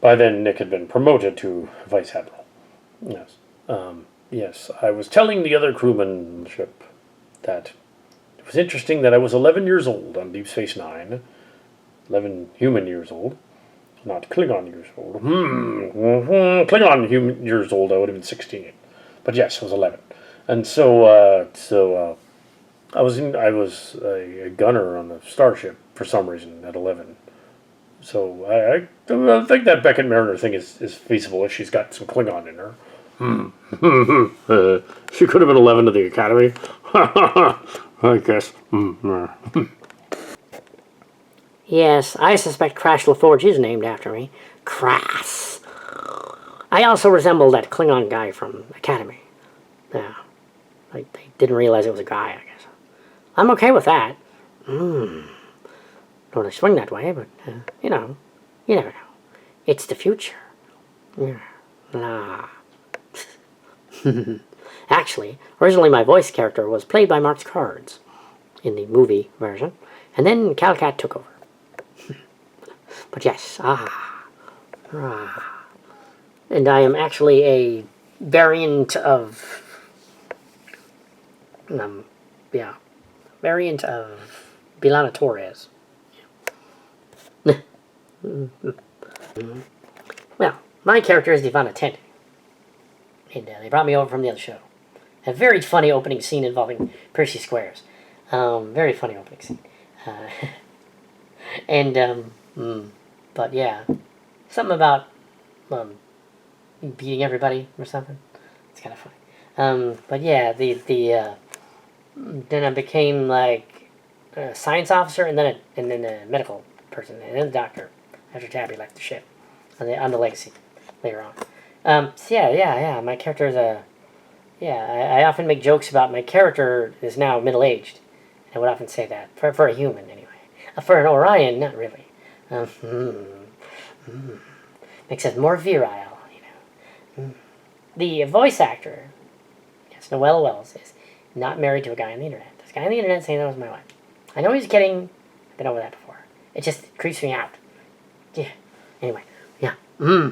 By then, Nick had been promoted to Vice Admiral. Yes. Yes, I was telling the other crewmen on the ship that it was interesting that I was 11 years old on Deep Space Nine. 11 human years old. Not Klingon years old. Klingon human years old, I would have been 16. But yes, I was 11. And so I was a gunner on the Starship for some reason at 11. So I think that Beckett Mariner thing is feasible if she's got some Klingon in her. She could have been 11 to the Academy. I guess. Yes, I suspect Crash LaForge is named after me. Crass. I also resemble that Klingon guy from Academy. Yeah. They didn't realize it was a guy, I guess. I'm okay with that. Don't really swing that way, but, you never know. It's the future. Yeah. Nah. Actually, originally my voice character was played by Mark's Cards in the movie version, and then Calcat took over. But yes, and I am actually a variant of, Bilana Torres. Well, my character is Ivana Tendi, and they brought me over from the other show. A very funny opening scene involving Percy Squares. Very funny opening scene. But yeah, something about beating everybody or something. It's kind of funny. But yeah, then I became like a science officer and then a medical person and then a doctor after Tabby left the ship on the Legacy later on. So yeah. My character is I often make jokes about my character is now middle-aged. I would often say that for a human anyway. For an Orion, not really. Makes us more virile, The voice actor, yes, Noelle Wells, is not married to a guy on the internet. This guy on the internet saying that was my wife. I know he's kidding. I've been over that before. It just creeps me out. Yeah. Anyway, yeah. Yeah.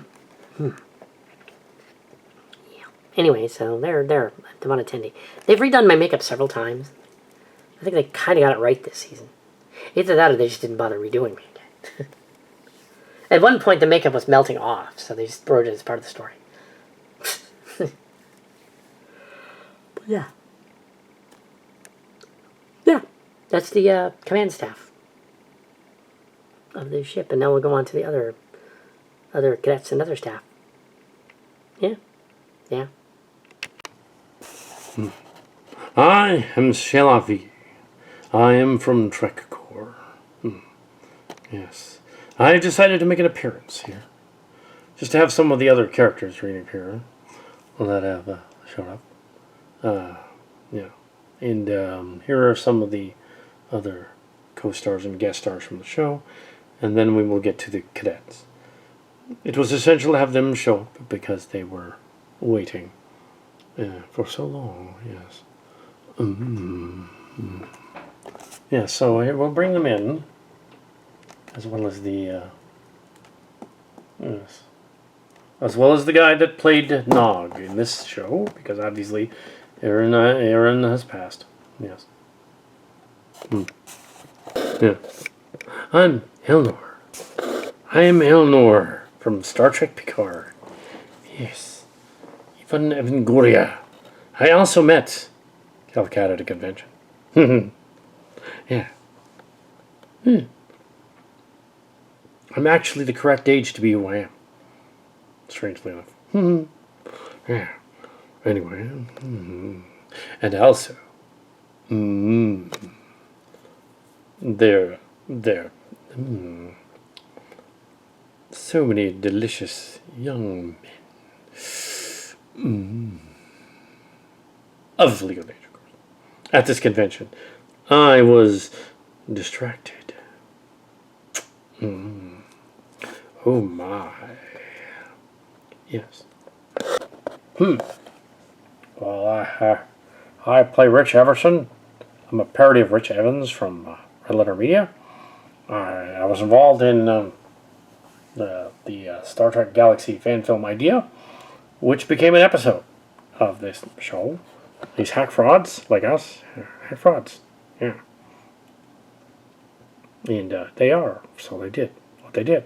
Anyway, so they're Devon Attendee. They've redone my makeup several times. I think they kind of got it right this season. Either that or they just didn't bother redoing me again. At one point, the makeup was melting off, so they just wrote it as part of the story. But yeah. Yeah. That's the command staff of the ship, and now we'll go on to the other cadets and other staff. Yeah. Yeah. I am Shelavi. I am from Trek Corps. Yes. I decided to make an appearance here. Just to have some of the other characters reappear that have shown up. Yeah. And here are some of the other co-stars and guest stars from the show. And then we will get to the cadets. It was essential to have them show up because they were waiting for so long. Yes. Yeah, so we'll bring them in, as well as the yes, as well as the guy that played Nog in this show, because obviously Aaron has passed. Yes. Yeah. I'm Elnor. I am Elnor from Star Trek Picard. Yes. Even Evangoria. I also met Calcat at a convention. Yeah. I'm actually the correct age to be who I am. Strangely enough. Yeah. Anyway. And also, there. So many delicious young men. Of legal age, of course. At this convention, I was distracted. Oh my. Yes. Well, I play Rich Everson. I'm a parody of Rich Evans from Red Letter Media. I was involved in the Star Trek Galaxy fan film idea, which became an episode of this show. These hack frauds, like us, hack frauds. Yeah. And they are, so they did what they did.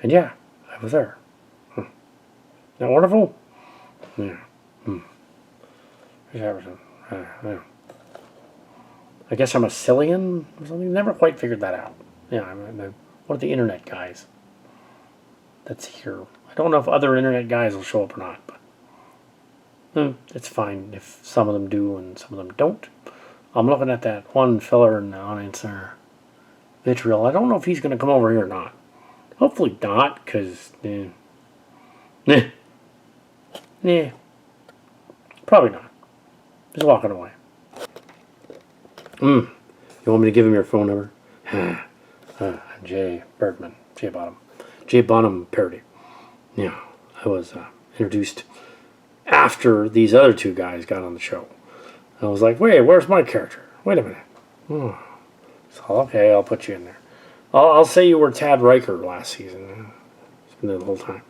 And yeah, I was there. Isn't that wonderful? Yeah. Rich Everson. Yeah. I guess I'm a Cillian or something. Never quite figured that out. Yeah, I'm one of the internet guys that's here. I don't know if other internet guys will show up or not, but it's fine if some of them do and some of them don't. I'm looking at that one fella in the audience there, Vitriol. I don't know if he's going to come over here or not. Hopefully not, because, probably not. He's walking away. You want me to give him your phone number? Jay Bergman. Jay Bonham. Jay Bonham parody. Yeah, I was introduced after these other two guys got on the show. I was like, wait, where's my character? Wait a minute. So, okay, I'll put you in there. I'll say you were Tad Riker last season. It's been there the whole time.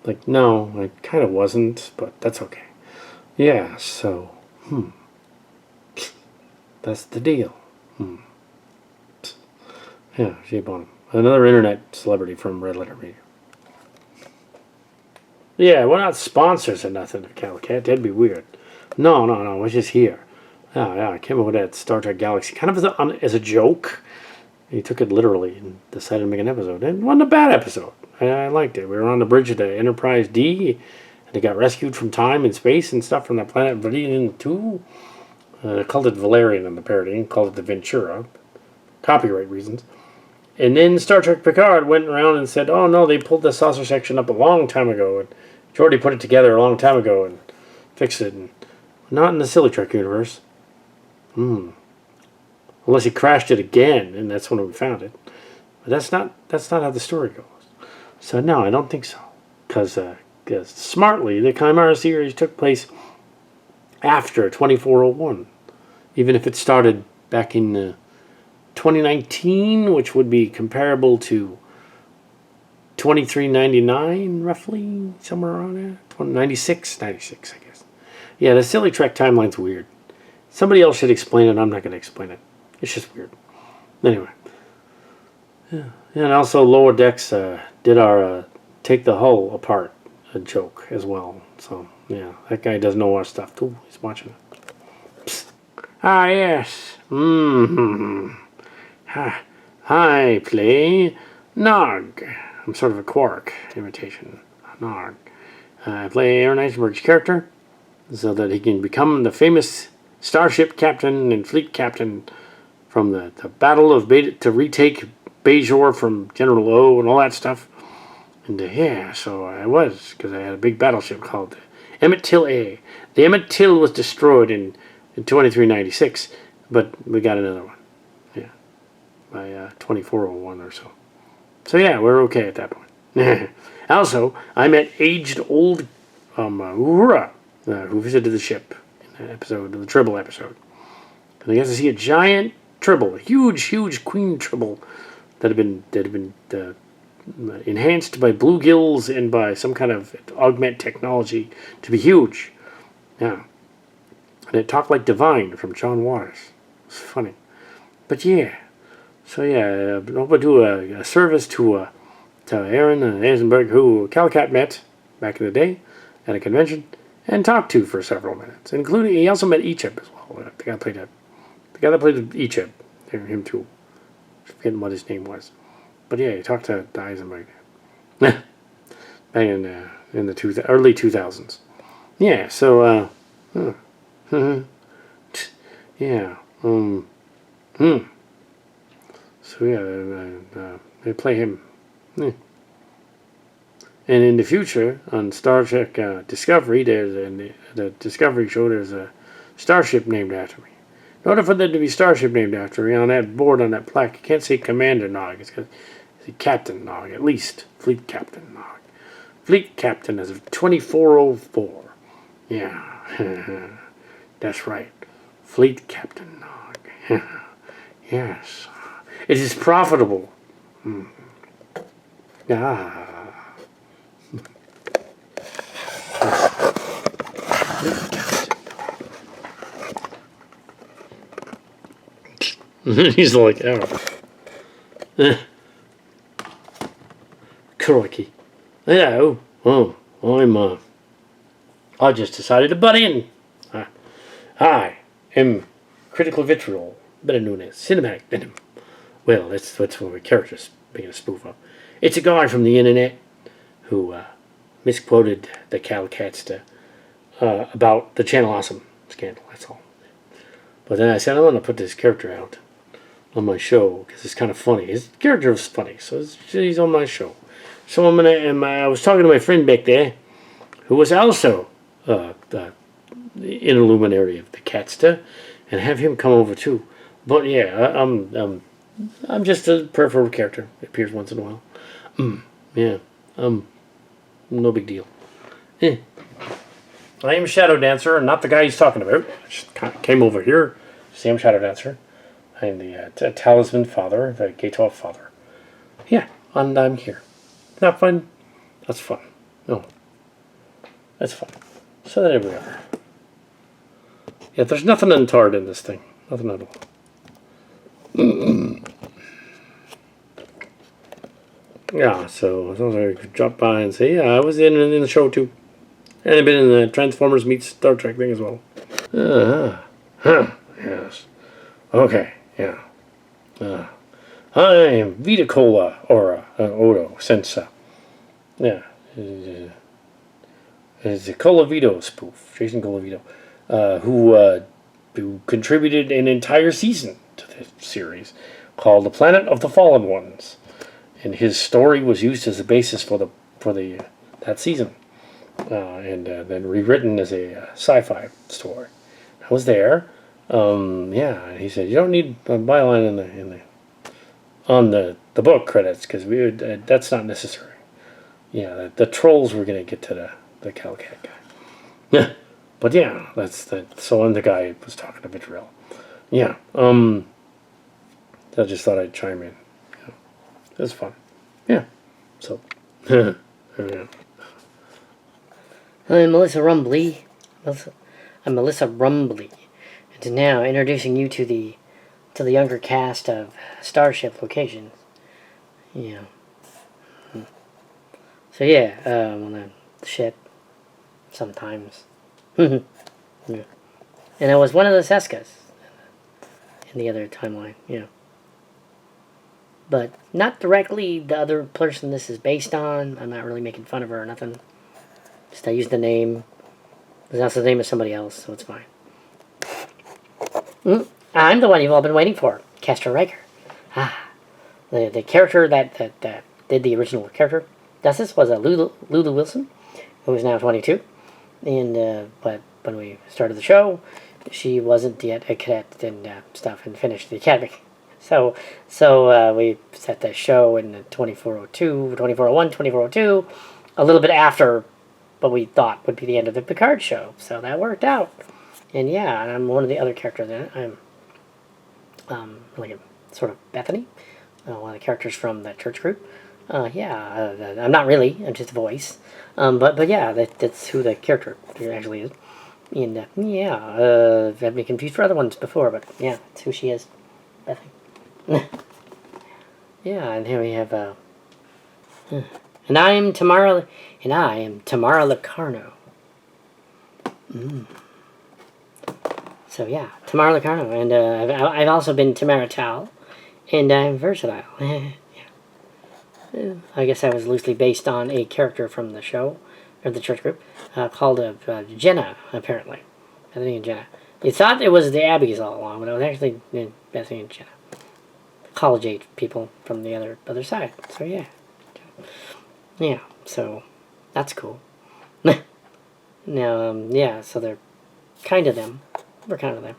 Like, no, I kind of wasn't, but that's okay. Yeah, so, that's the deal. Yeah, Jay Bonham. Another internet celebrity from Red Letter Media. Yeah, we're not sponsors or nothing of Calicat. That'd be weird. No, we're just here. Yeah, I came up with that Star Trek Galaxy kind of as a joke. He took it literally and decided to make an episode. And it wasn't a bad episode. I liked it. We were on the bridge of the Enterprise D, and they got rescued from time and space and stuff from that planet Valerian 2. They called it Valerian in the parody, and called it the Ventura. Copyright reasons. And then Star Trek Picard went around and said, oh no, they pulled the saucer section up a long time ago, and Geordi put it together a long time ago and fixed it. And not in the Silly Trek universe. Unless he crashed it again, and that's when we found it. But that's not how the story goes. So no, I don't think so. Because smartly, the Chimera series took place after 2401. Even if it started back in 2019, which would be comparable to 2399, roughly, somewhere around there. 96, I guess. Yeah, the Silly Trek timeline's weird. Somebody else should explain it. I'm not going to explain it. It's just weird. Anyway. Yeah. And also Lower Decks did our Take the Hull Apart joke as well. So, yeah, that guy does know our stuff too. He's watching it. Psst. Ah, yes. Mm-hmm. I play Nog. I'm sort of a Quark imitation. Nog. I play Aaron Eisenberg's character so that he can become the famous starship captain and fleet captain from the Battle of to retake Bajor from General O and all that stuff. And yeah, so I was, because I had a big battleship called Emmett Till A. The Emmett Till was destroyed in 2396, but we got another one. Yeah, by 2401 or so. So yeah, we're okay at that point. Also, I met aged old Uhura, who visited the ship in the episode, the Tribble episode. And I got to see a giant Tribble, a huge queen Tribble that had been enhanced by bluegills and by some kind of augment technology to be huge. Yeah. And it talked like Divine from John Waters. It's funny. But yeah. So yeah, I hope I do a service to Aaron Eisenberg, who Calcat met back in the day at a convention and talked to for several minutes. Including, he also met Icheb as well. The guy that played Icheb. Him too. Forgetting what his name was. But yeah, he talked to Eisenberg back in the early 2000s. Yeah, so yeah, so yeah, they play him. Yeah. And in the future, on Star Trek Discovery, there's the Discovery show. There's a starship named after me. In order for there to be starship named after me, on that board, on that plaque, you can't say Commander Nog. It's got Captain Nog, at least. Fleet Captain Nog. Fleet Captain as of 2404. Yeah. That's right. Fleet Captain Nog. Yes. It is profitable. Ah. Fleet Captain Nog. He's like, oh. Crikey. Hello. Oh, I just decided to butt in. I am Critical Vitriol, better known as Cinematic Venom. Well, that's what my character's making a spoof of. It's a guy from the internet who misquoted the Calcats about the Channel Awesome scandal, that's all. But then I said, I want to put this character out on my show because it's kind of funny. His character was funny, so he's on my show. So I was talking to my friend back there, who was also the luminary of the Catsta, and have him come over too. But yeah, I'm just a peripheral character. It appears once in a while. Yeah, no big deal. I am Shadow Dancer, and not the guy he's talking about. I just came over here. Sam Shadow Dancer. I'm the Talisman Father, the Gatov Father. Yeah, and I'm here. Not fun? That's fun. No. That's fun. So there we are. Yeah, there's nothing untoward in this thing. Nothing at all. Yeah, so I could drop by and say, yeah, I was in the show too. And I've been in the Transformers meets Star Trek thing as well. Yes. Okay, yeah. I am Vita Cola or Odo since yeah, it's a Colavito spoof, Jason Colavito, who contributed an entire season to the series called The Planet of the Fallen Ones, and his story was used as the basis for that season, and then rewritten as a sci-fi story. I was there. Yeah, and he said you don't need a byline on the book credits because that's not necessary. Yeah, the trolls were gonna get to the Calcat guy. Yeah, but yeah, so I'm the guy who was talking to Vitriol. Yeah, I just thought I'd chime in. Yeah, it was fun. Yeah, so yeah. I'm Melissa Rumbly. I'm Melissa Rumbly, and now introducing you to the younger cast of Starship Locations. Yeah. So yeah, on the ship, sometimes. Yeah. And I was one of the Seskas. in the other timeline. Yeah. But not directly the other person this is based on. I'm not really making fun of her or nothing. Just I used the name. It's also the name of somebody else, so it's fine. I'm the one you've all been waiting for, Castor Riker. Ah, the character that did the original character. This was a Lulu Wilson, who is now 22. And but when we started the show, she wasn't yet a cadet and stuff, and finished the academy. So we set the show in 2402, 2401, 2402, a little bit after what we thought would be the end of the Picard show. So that worked out. And yeah, and I'm one of the other characters in it. I'm like a sort of Bethany, one of the characters from the church group. I'm not really. I'm just a voice. But yeah, that's who the character actually is. And I've had me confused for other ones before, but yeah, that's who she is, Bethany. Yeah, and here we have and I am Tamara Locarno. So yeah, Tamara Locarno, and I've also been Tamara Tal, and I'm versatile. I guess I was loosely based on a character from the show, or the church group, called Jenna, apparently. Bethany and Jenna. They thought it was the Abbeys all along, but it was actually Bethany and Jenna. College-age people from the other side. So yeah. Yeah, so that's cool. Now, so they're kind of them. We're kind of them.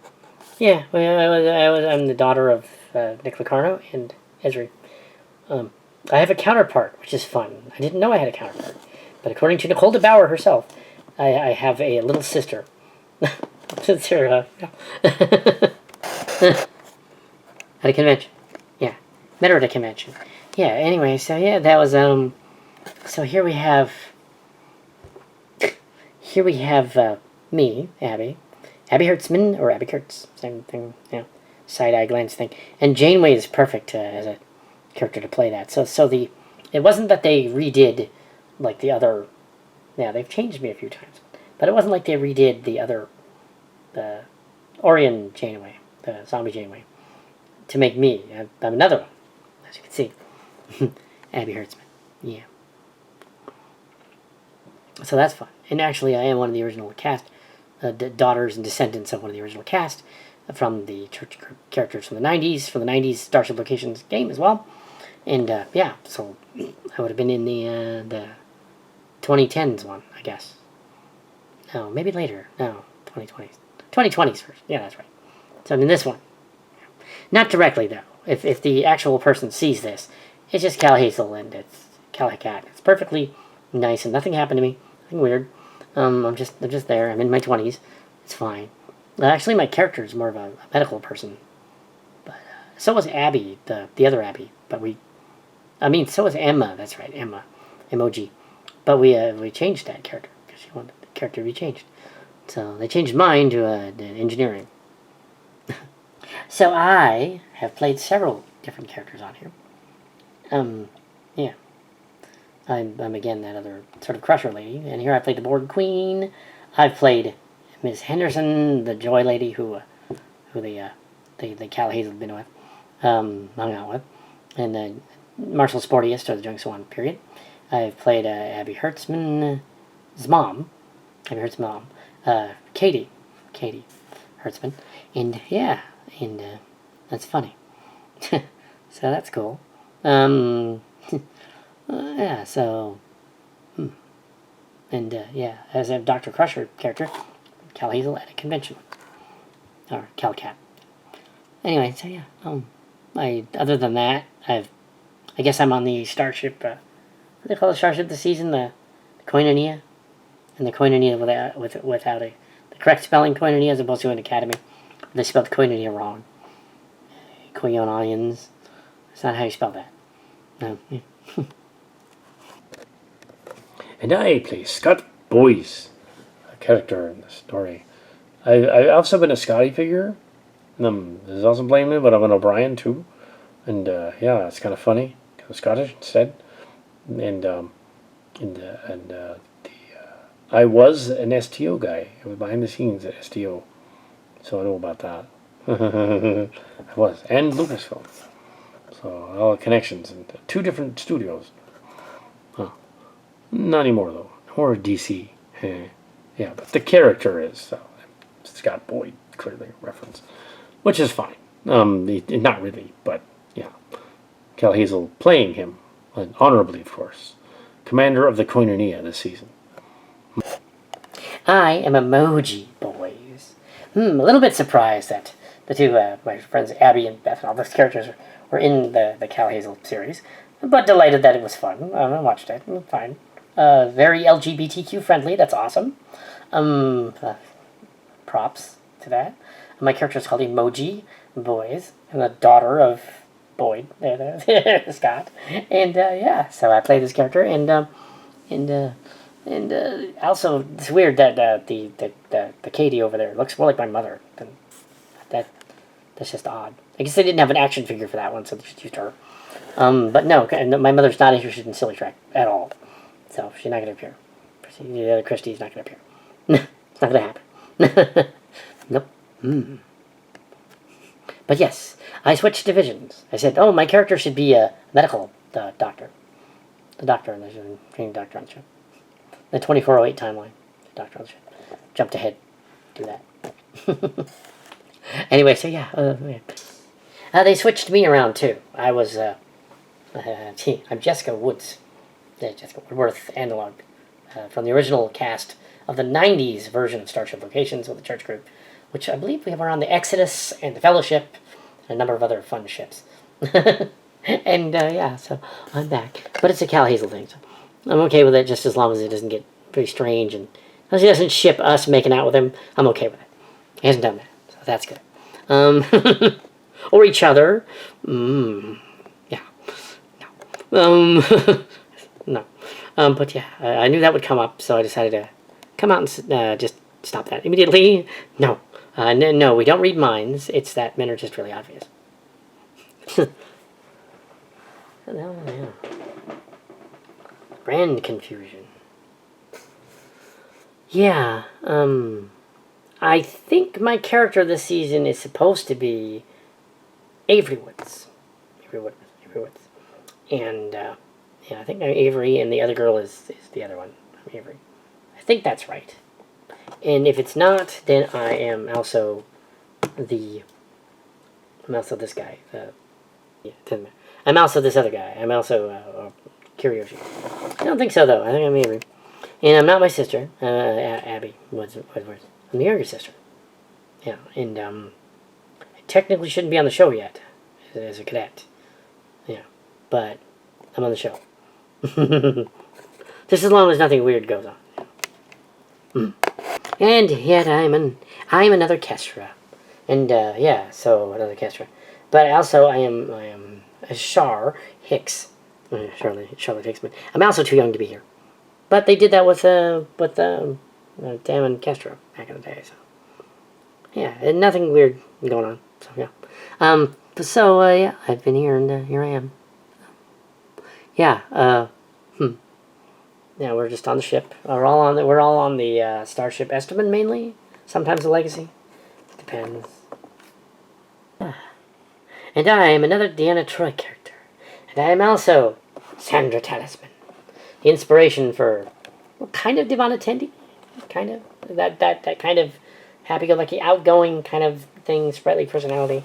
Yeah, I'm the daughter of Nick Locarno and Esri. I have a counterpart, which is fun. I didn't know I had a counterpart. But according to Nicole DeBauer herself, I have a little sister. It's her, at a convention. Yeah. Met her at a convention. Yeah, anyway, so yeah, that was, so here we have me, Abby Hertzman, or Abby Kurtz, same thing, side-eye glance thing. And Janeway is perfect as a character to play that. So it wasn't that they redid, like, the other, they've changed me a few times, but it wasn't like they redid the other, the Orion Janeway, the zombie Janeway, to make me. I'm another one, as you can see. Abby Hertzman, yeah. So that's fun. And actually, I am one of the original cast, daughters and descendants of one of the original cast from the church group characters from the 90s Starship Locations game as well. And so I would have been in the 2010s one, I guess. No, maybe later. No, 2020s. 2020s first. Yeah, that's right. So I'm in this one. Not directly, though. If the actual person sees this, it's just Cal Hazel and it's Cal Cat. It's perfectly nice and nothing happened to me. Nothing weird. I'm just there. I'm in my 20s. It's fine. Actually, my character is more of a medical person. But so was Abby, the other Abby. But so was Emma. That's right, Emma. Emoji. But we changed that character because she wanted the character to be changed. So they changed mine to engineering. So I have played several different characters on here. Yeah. I'm again that other sort of crusher lady, and here I played the Borg Queen. I've played Miss Henderson, the Joy lady, who the Cal Hazel had been with, hung out with, and Marshall Sportiest, or the Jung Swan period. I've played Abby Hertzman's mom, Katie Hertzman, and that's funny. So that's cool. As a Dr. Crusher character, Cal Hazel at a convention, or Cal Cat. Anyway, so yeah, other than that, I guess I'm on the Starship. What do they call the Starship this season? The Koinonia, and the Koinonia without the correct spelling Koinonia as opposed to an Academy. They spelled Koinonia wrong. Koinonians. That's not how you spell that. No. And I play Scott Boyce, a character in the story. I've also been a Scotty figure. There's also playing me, but I'm an O'Brien too. And it's kind of funny. Kind of Scottish instead. I was an STO guy. I was behind the scenes at STO. So I know about that. I was. And Lucasfilm. So, all the connections and 2 different studios. Huh. Not anymore, though. Or DC. Yeah, but the character is Scott Boyd, clearly a reference. Which is fine. Not really, but yeah. Cal Hazel playing him, and honorably, of course. Commander of the Koinonia this season. I am Emoji Boys. A little bit surprised that the two, my friends Abby and Beth, and all those characters were in the Cal Hazel series, but delighted that it was fun. I watched it. Fine. Very LGBTQ friendly. That's awesome. Props to that. My character is called Emoji Boys, and the daughter of Boyd, Scott, and yeah. So I play this character, and also it's weird that the Katie over there looks more like my mother. Than that's just odd. I guess they didn't have an action figure for that one, so they just used her. But no, my mother's not interested in Silly Track at all, so she's not going to appear. The other Christie's not going to appear. It's not going to happen. Nope. But yes, I switched divisions. I said, oh, my character should be a medical doctor. The doctor on the show, training doctor on the show. The 2408 timeline. The doctor on the show. Jumped ahead. Do that. Anyway, so yeah. They switched me around too. I was, I'm Jessica Woods. Jessica Woodworth analog. From the original cast of the 90s version of Starship Locations with the church group, which I believe we have around the Exodus and the Fellowship and a number of other fun ships. And yeah, so I'm back. But it's a Cal Hazel thing, so I'm okay with it just as long as it doesn't get very strange. And as he doesn't ship us making out with him, I'm okay with it. He hasn't done that, so that's good. Or each other. Yeah. No. No. But yeah, I knew that would come up, so I decided to come out and just stop that immediately. No. No, we don't read minds. It's that men are just really obvious. Yeah. Brand confusion. Yeah, I think my character this season is supposed to be Avery Woods. Avery Woods. And, yeah, I think I'm Avery, and the other girl is the other one. I'm Avery. I think that's right. And if it's not, then I am also this guy. Yeah, doesn't matter. I'm also this other guy. I'm also Kiryoshi. I don't think so, though. I think I'm Avery. And I'm not my sister, Abby Woods. I'm the younger sister. Yeah, and I technically shouldn't be on the show yet as a cadet. Yeah, but I'm on the show. Just as long as nothing weird goes on. And yet I'm another Kestra. And yeah, so another Kestra. But also I am a Char Hicks. Charlotte Hicksman. I'm also too young to be here. But they did that with Dan and Kestra back in the day, so yeah, and nothing weird going on. So yeah. Yeah, I've been here and here I am. Yeah, yeah, we're just on the ship. We're all on the Starship Esteban mainly. Sometimes the Legacy. Depends. And I am another Deanna Troy character. And I am also Sandra Talisman. The inspiration for kind of Devon Attendee. Kind of. That kind of happy-go-lucky, outgoing kind of thing, sprightly personality.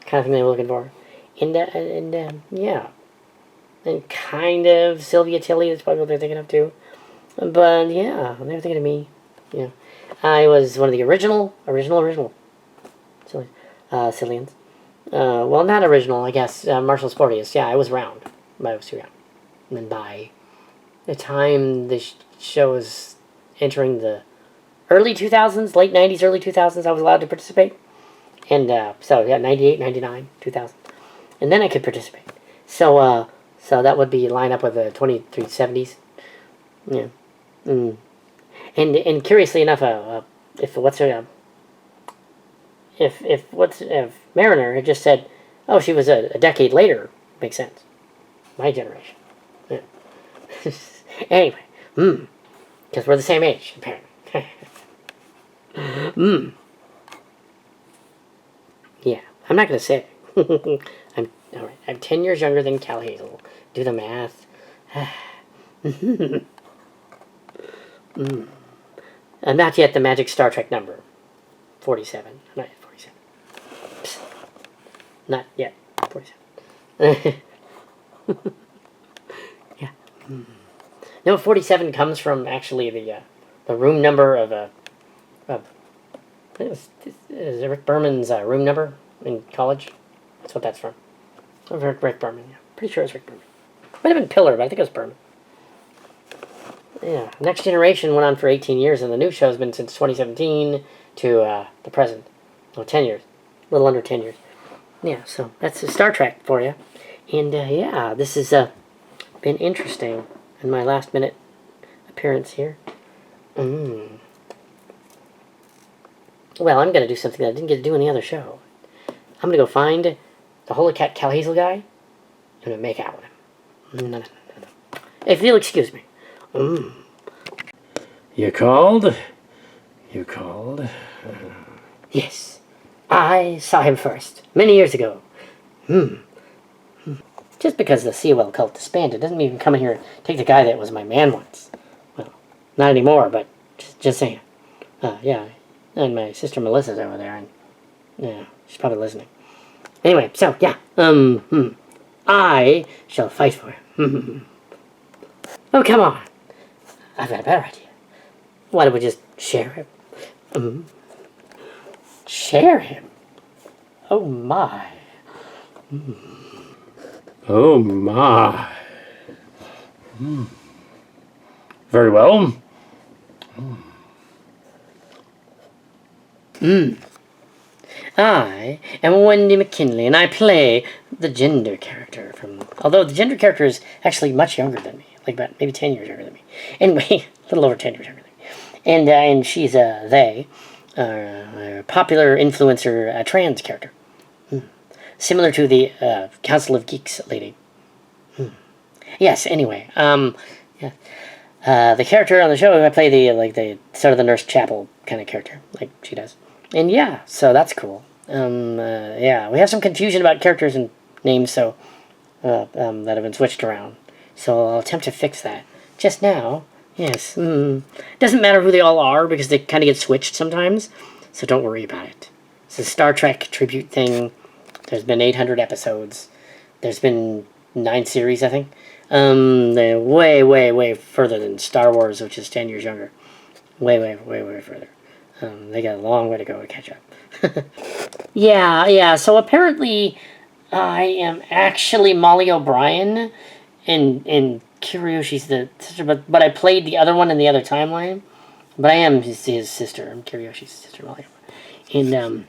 Kind of thing they were looking for. And yeah. And kind of Sylvia Tilly, that's probably what they're thinking of too. But yeah, they were thinking of me. Yeah. I was one of the original Cillians. Well, not original, I guess. Marshall Sportius. Yeah, I was around. But I was too young. And then by the time the show was entering the early 2000s, late 90s, early 2000s, I was allowed to participate. And so, yeah, 98, 99, 2000. And then I could participate. So that would be line up with the 2370s. Yeah. And curiously enough, if Mariner had just said, oh, she was a decade later, makes sense. My generation. Yeah. Anyway, because we're the same age, apparently. Yeah. I'm not going to say. I'm 10 years younger than Cal Hazel. Do the math. And not yet the magic Star Trek number. 47. Not yet 47. Psst. Not yet 47. Yeah. No, 47 comes from actually the room number of is Rick Berman's room number in college. That's what that's from. Rick Berman, yeah. Pretty sure it's Rick Berman. Might have been Pillar, but I think it was Berman. Yeah. Next Generation went on for 18 years, and the new show's been since 2017 to the present. Oh, 10 years. A little under 10 years. Yeah, so that's Star Trek for you. And, yeah, this has been interesting in my last minute appearance here. Well, I'm going to do something that I didn't get to do in the other show. I'm going to go find the Holy Cat Cal Hazel guy. I'm going to make out with him. No. If you'll excuse me. You called? You called? Yes. I saw him first, many years ago. Just because the Sewell cult disbanded doesn't mean you can come in here and take the guy that was my man once. Well, not anymore, but just saying. Yeah. And my sister Melissa's over there, and yeah, she's probably listening. Anyway, so, yeah. I shall fight for him. Oh, come on. I've got a better idea. Why don't we just share him? Share him? Oh, my. Oh, my. Very well. I am Wendy McKinley, and I play the gender character although the gender character is actually much younger than me, like about maybe 10 years younger than me. Anyway, a little over 10 years younger than me. And she's a popular influencer, a trans character. Similar to the Council of Geeks lady. Yes, anyway, yeah. The character on the show, I play the sort of the Nurse Chapel kind of character, like she does. And yeah, so that's cool. Yeah, we have some confusion about characters and names, so that have been switched around. So I'll attempt to fix that. Just now, yes. Doesn't matter who they all are because they kind of get switched sometimes, so don't worry about it. It's a Star Trek tribute thing. There's been 800 episodes. There's been 9 series, I think. They're way, way, way further than Star Wars, which is 10 years younger. Way, way, way, way further. They got a long way to go to catch up. Yeah, so apparently I am actually Molly O'Brien, and Kiryoshi's the sister, but I played the other one in the other timeline. But I am his sister. I'm Kiryoshi's sister, Molly O'Brien. And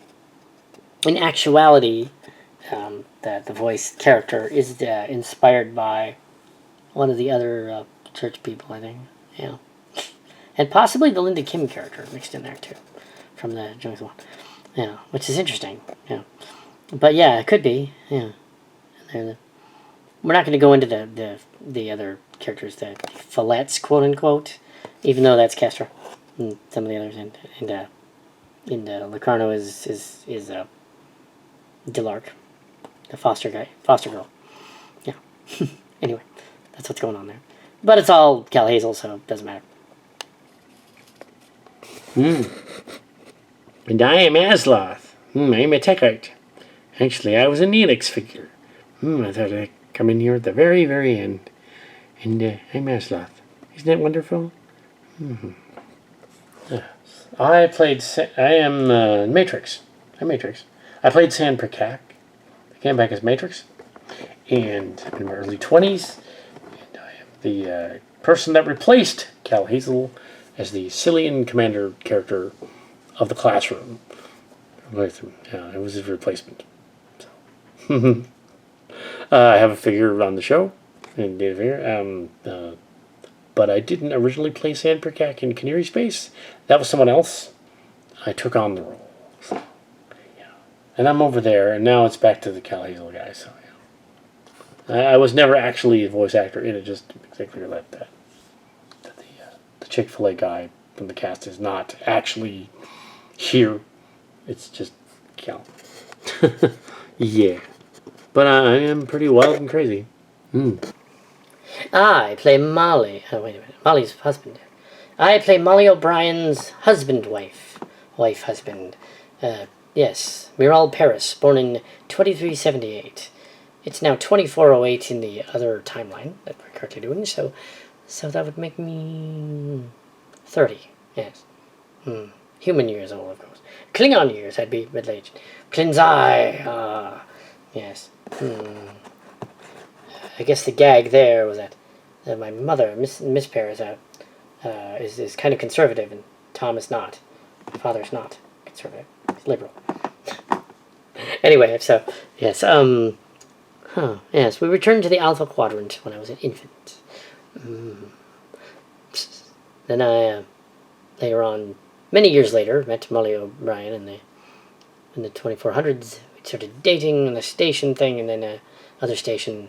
in actuality, the voice character is inspired by one of the other church people, I think. Yeah. And possibly the Linda Kim character mixed in there, too, from the Jones one. Yeah, which is interesting. Yeah. But, yeah, it could be. Yeah. And we're not going to go into the other characters, the Fillettes, quote-unquote, even though that's Kestra. And some of the others. And Locarno is Dilark, the foster girl. Yeah. Anyway, that's what's going on there. But it's all Cal Hazel, so it doesn't matter. And I am Asloth. I am a Techite. Actually, I was a Neelix figure. I thought I'd come in here at the very, very end. And I'm Asloth. Isn't that wonderful? I am Matrix. I'm Matrix. I played San Percac. I came back as Matrix. And I'm in my early 20s. And I am the person that replaced Cal Hazel as the Cillian commander character of the classroom. It was his replacement. So. I have a figure on the show, in Data Figure, but I didn't originally play San Percac in Canary Space. That was someone else. I took on the role. So, yeah. And I'm over there, and now it's back to the Cal Hazel guy. So, yeah. I was never actually a voice actor in it, just to make clear that the Chick-fil-A guy from the cast is not actually here. It's just Cal. Yeah. But I am pretty wild and crazy. I play Molly. Oh, wait a minute. Molly's husband. I play Molly O'Brien's husband. Husband. Yes. Miral Paris, born in 2378. It's now 2408 in the other timeline that we're currently doing, so that would make me 30. Yes. Human years old, of course. Klingon years, I'd be middle-aged. Klinzai. Yes. I guess the gag there was that my mother, Miss Paris, is kind of conservative, and Tom is not. My father's not conservative. He's liberal. Anyway, so yes, yes, we returned to the Alpha Quadrant when I was an infant. Then I later on, many years later, met Molly O'Brien in the 2400s. We started dating on the station thing, and then other station.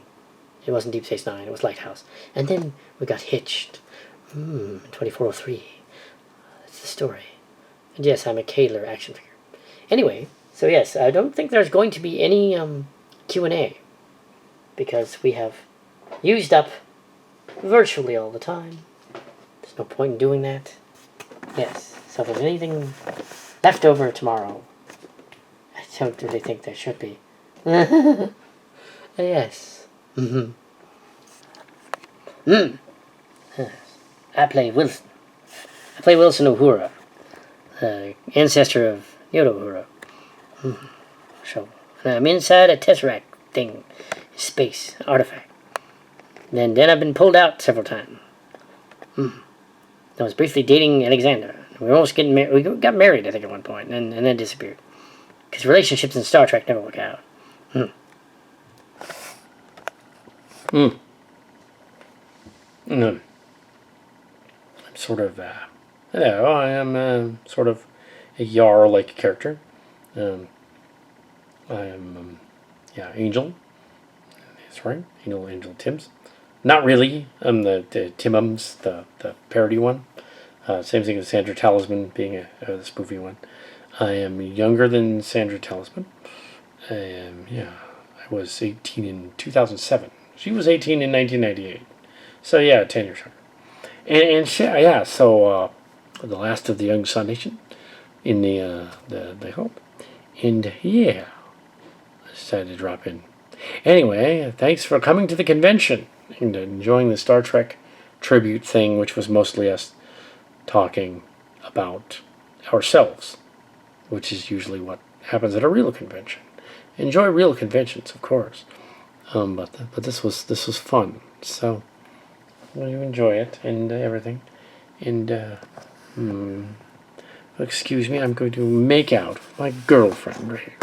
It wasn't Deep Space Nine, it was Lighthouse. And then we got hitched. 2403. That's the story. And yes, I'm a Kadler action figure. Anyway, so yes, I don't think there's going to be any Q&A. Because we have used up virtually all the time. There's no point in doing that. Yes, so if there's anything left over tomorrow, I don't really think there should be. Yes. I play Wilson. I play Wilson Uhura, ancestor of Yoda Uhura. So, I'm inside a Tesseract thing, space artifact. And then I've been pulled out several times. I was briefly dating Alexander. We were almost getting married. We got married, I think, at one point, and then disappeared. Because relationships in Star Trek never work out. I'm sort of, I am sort of a Yar-like character. I am, Angel. That's right, Angel Timms. Not really. I'm the Timmums, the parody one. Same thing as Sandra Talisman being the spoofy one. I am younger than Sandra Talisman. I was 18 in 2007. She was 18 in 1998. So, 10 years younger. So the last of the Young Sun Nation in the Hope. And, I decided to drop in. Anyway, thanks for coming to the convention and enjoying the Star Trek tribute thing, which was mostly us talking about ourselves, which is usually what happens at a real convention. Enjoy real conventions, of course, but this was fun. So you enjoy it and everything. And excuse me, I'm going to make out with my girlfriend right here.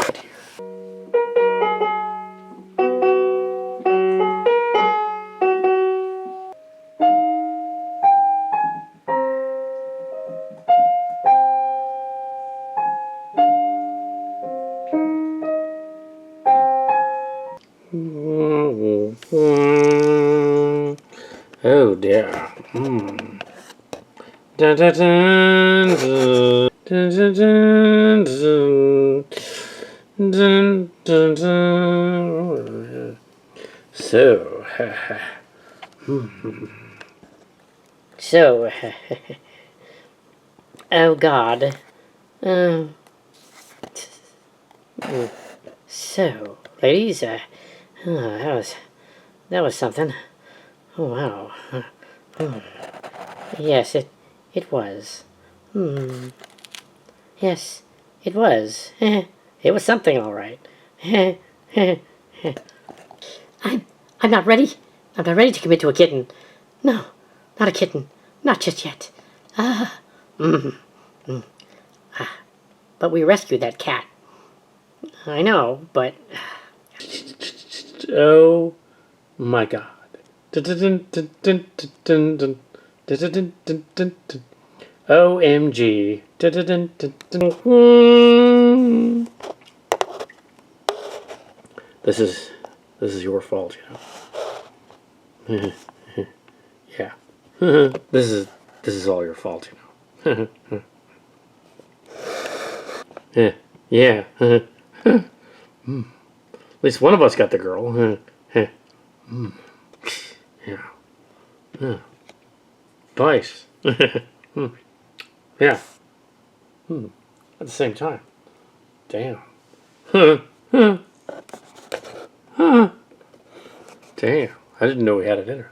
Oh dear. Dun, dun, dun, dun, dun, dun, dun, dun, dun. So, Oh God. So, ladies, that was something. Oh wow. Yes, it was. Yes, it was. It was something, all right. I'm not ready. I'm not ready to commit to a kitten. No, not a kitten. Not just yet. But we rescued that cat. I know, but... oh my God. OMG. This is your fault, Yeah. This is all your fault, Yeah. At least one of us got the girl. Yeah. Yeah. Twice. Yeah. At the same time. Damn. Damn. I didn't know we had it in her.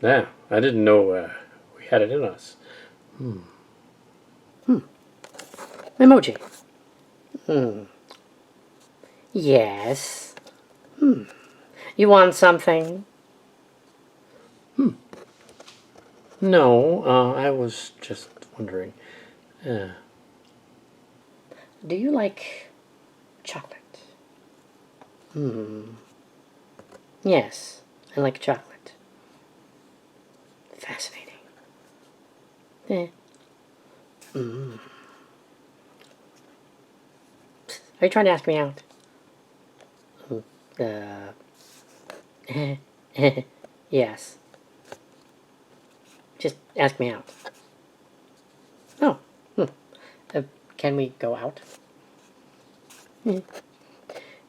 Yeah. I didn't know we had it in us. Emoji. Yes. You want something? No, I was just wondering. Do you like chocolate? Yes, I like chocolate. Fascinating. Eh. Are you trying to ask me out? Yes. Just ask me out. Oh. Can we go out?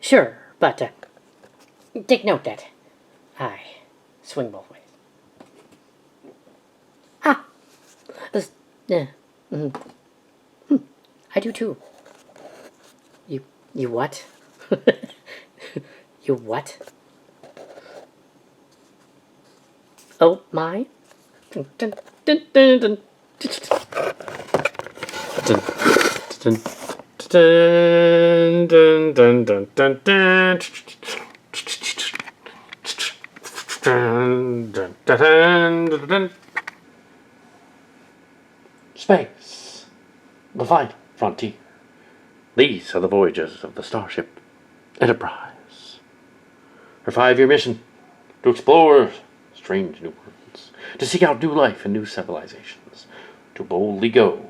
Sure, but take note that I swing both ways. Ah! This, I do too. You what? You what? Oh my. Dun, dun, dun, dun, dun. Dun, dun, dun, dun, dun, dun. Dun, dun, dun, dun, dun. Space, the final frontier. These are the voyages of the Starship Enterprise. Her 5-year mission to explore strange new worlds, to seek out new life and new civilizations, to boldly go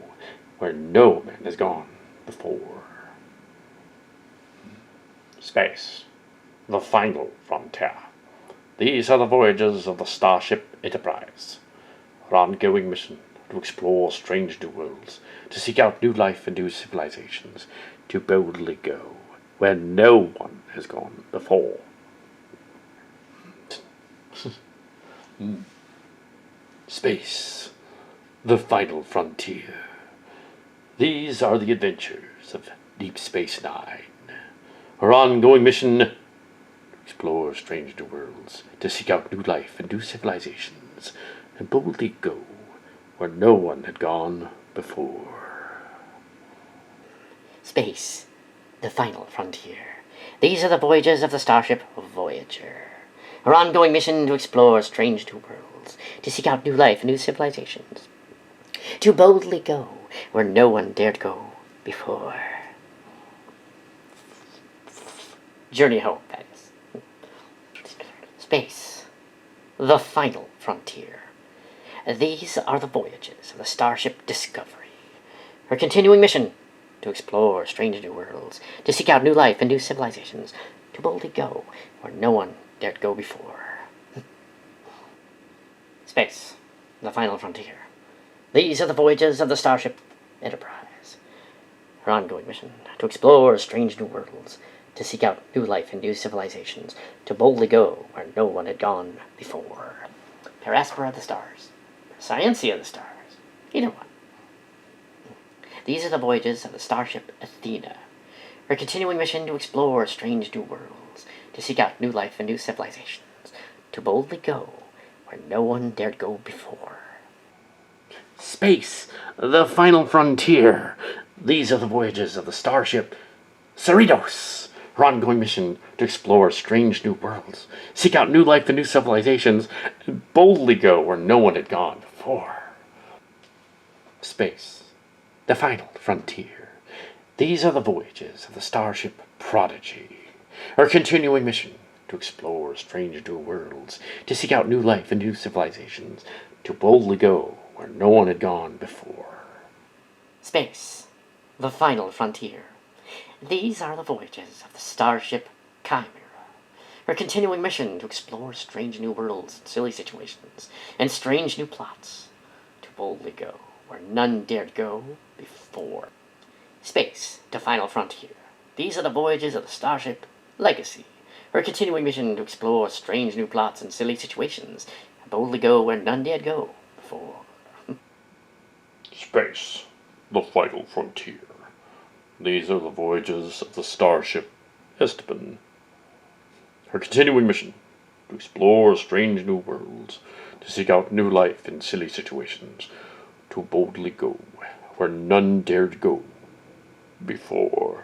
where no man has gone before. Space, the final frontier. These are the voyages of the Starship Enterprise. Her ongoing mission to explore strange new worlds, to seek out new life and new civilizations, to boldly go where no one has gone before. Space, the final frontier. These are the adventures of Deep Space Nine. Her ongoing mission to explore strange new worlds, to seek out new life and new civilizations, and boldly go where no one had gone before. Space, the final frontier. These are the voyages of the Starship Voyager. Her ongoing mission to explore strange new worlds, to seek out new life and new civilizations, to boldly go where no one dared go before. Journey home, that is. Space, the final frontier. These are the voyages of the Starship Discovery. Her continuing mission to explore strange new worlds, to seek out new life and new civilizations, to boldly go where no one dared go before. Space, the final frontier. These are the voyages of the Starship Enterprise. Her ongoing mission to explore strange new worlds, to seek out new life and new civilizations, to boldly go where no one had gone before. Paraspora of the stars. Scientia of the stars. Either one. These are the voyages of the Starship Athena. Her continuing mission to explore strange new worlds, to seek out new life and new civilizations, to boldly go where no one dared go before. Space, the final frontier. These are the voyages of the Starship Cerritos. Her ongoing mission to explore strange new worlds, seek out new life and new civilizations, and boldly go where no one had gone before. Space, the final frontier. These are the voyages of the Starship Prodigy. Her continuing mission to explore strange new worlds, to seek out new life and new civilizations, to boldly go where no one had gone before. Space, the final frontier. These are the voyages of the Starship Chimera. Her continuing mission to explore strange new worlds and silly situations, and strange new plots, to boldly go where none dared go before. Space, the final frontier. These are the voyages of the Starship Legacy. Her continuing mission to explore strange new plots and silly situations, and boldly go where none dared go before. Space, the vital frontier. These are the voyages of the Starship Esteban. Her continuing mission to explore strange new worlds, to seek out new life in silly situations, to boldly go where none dared go before.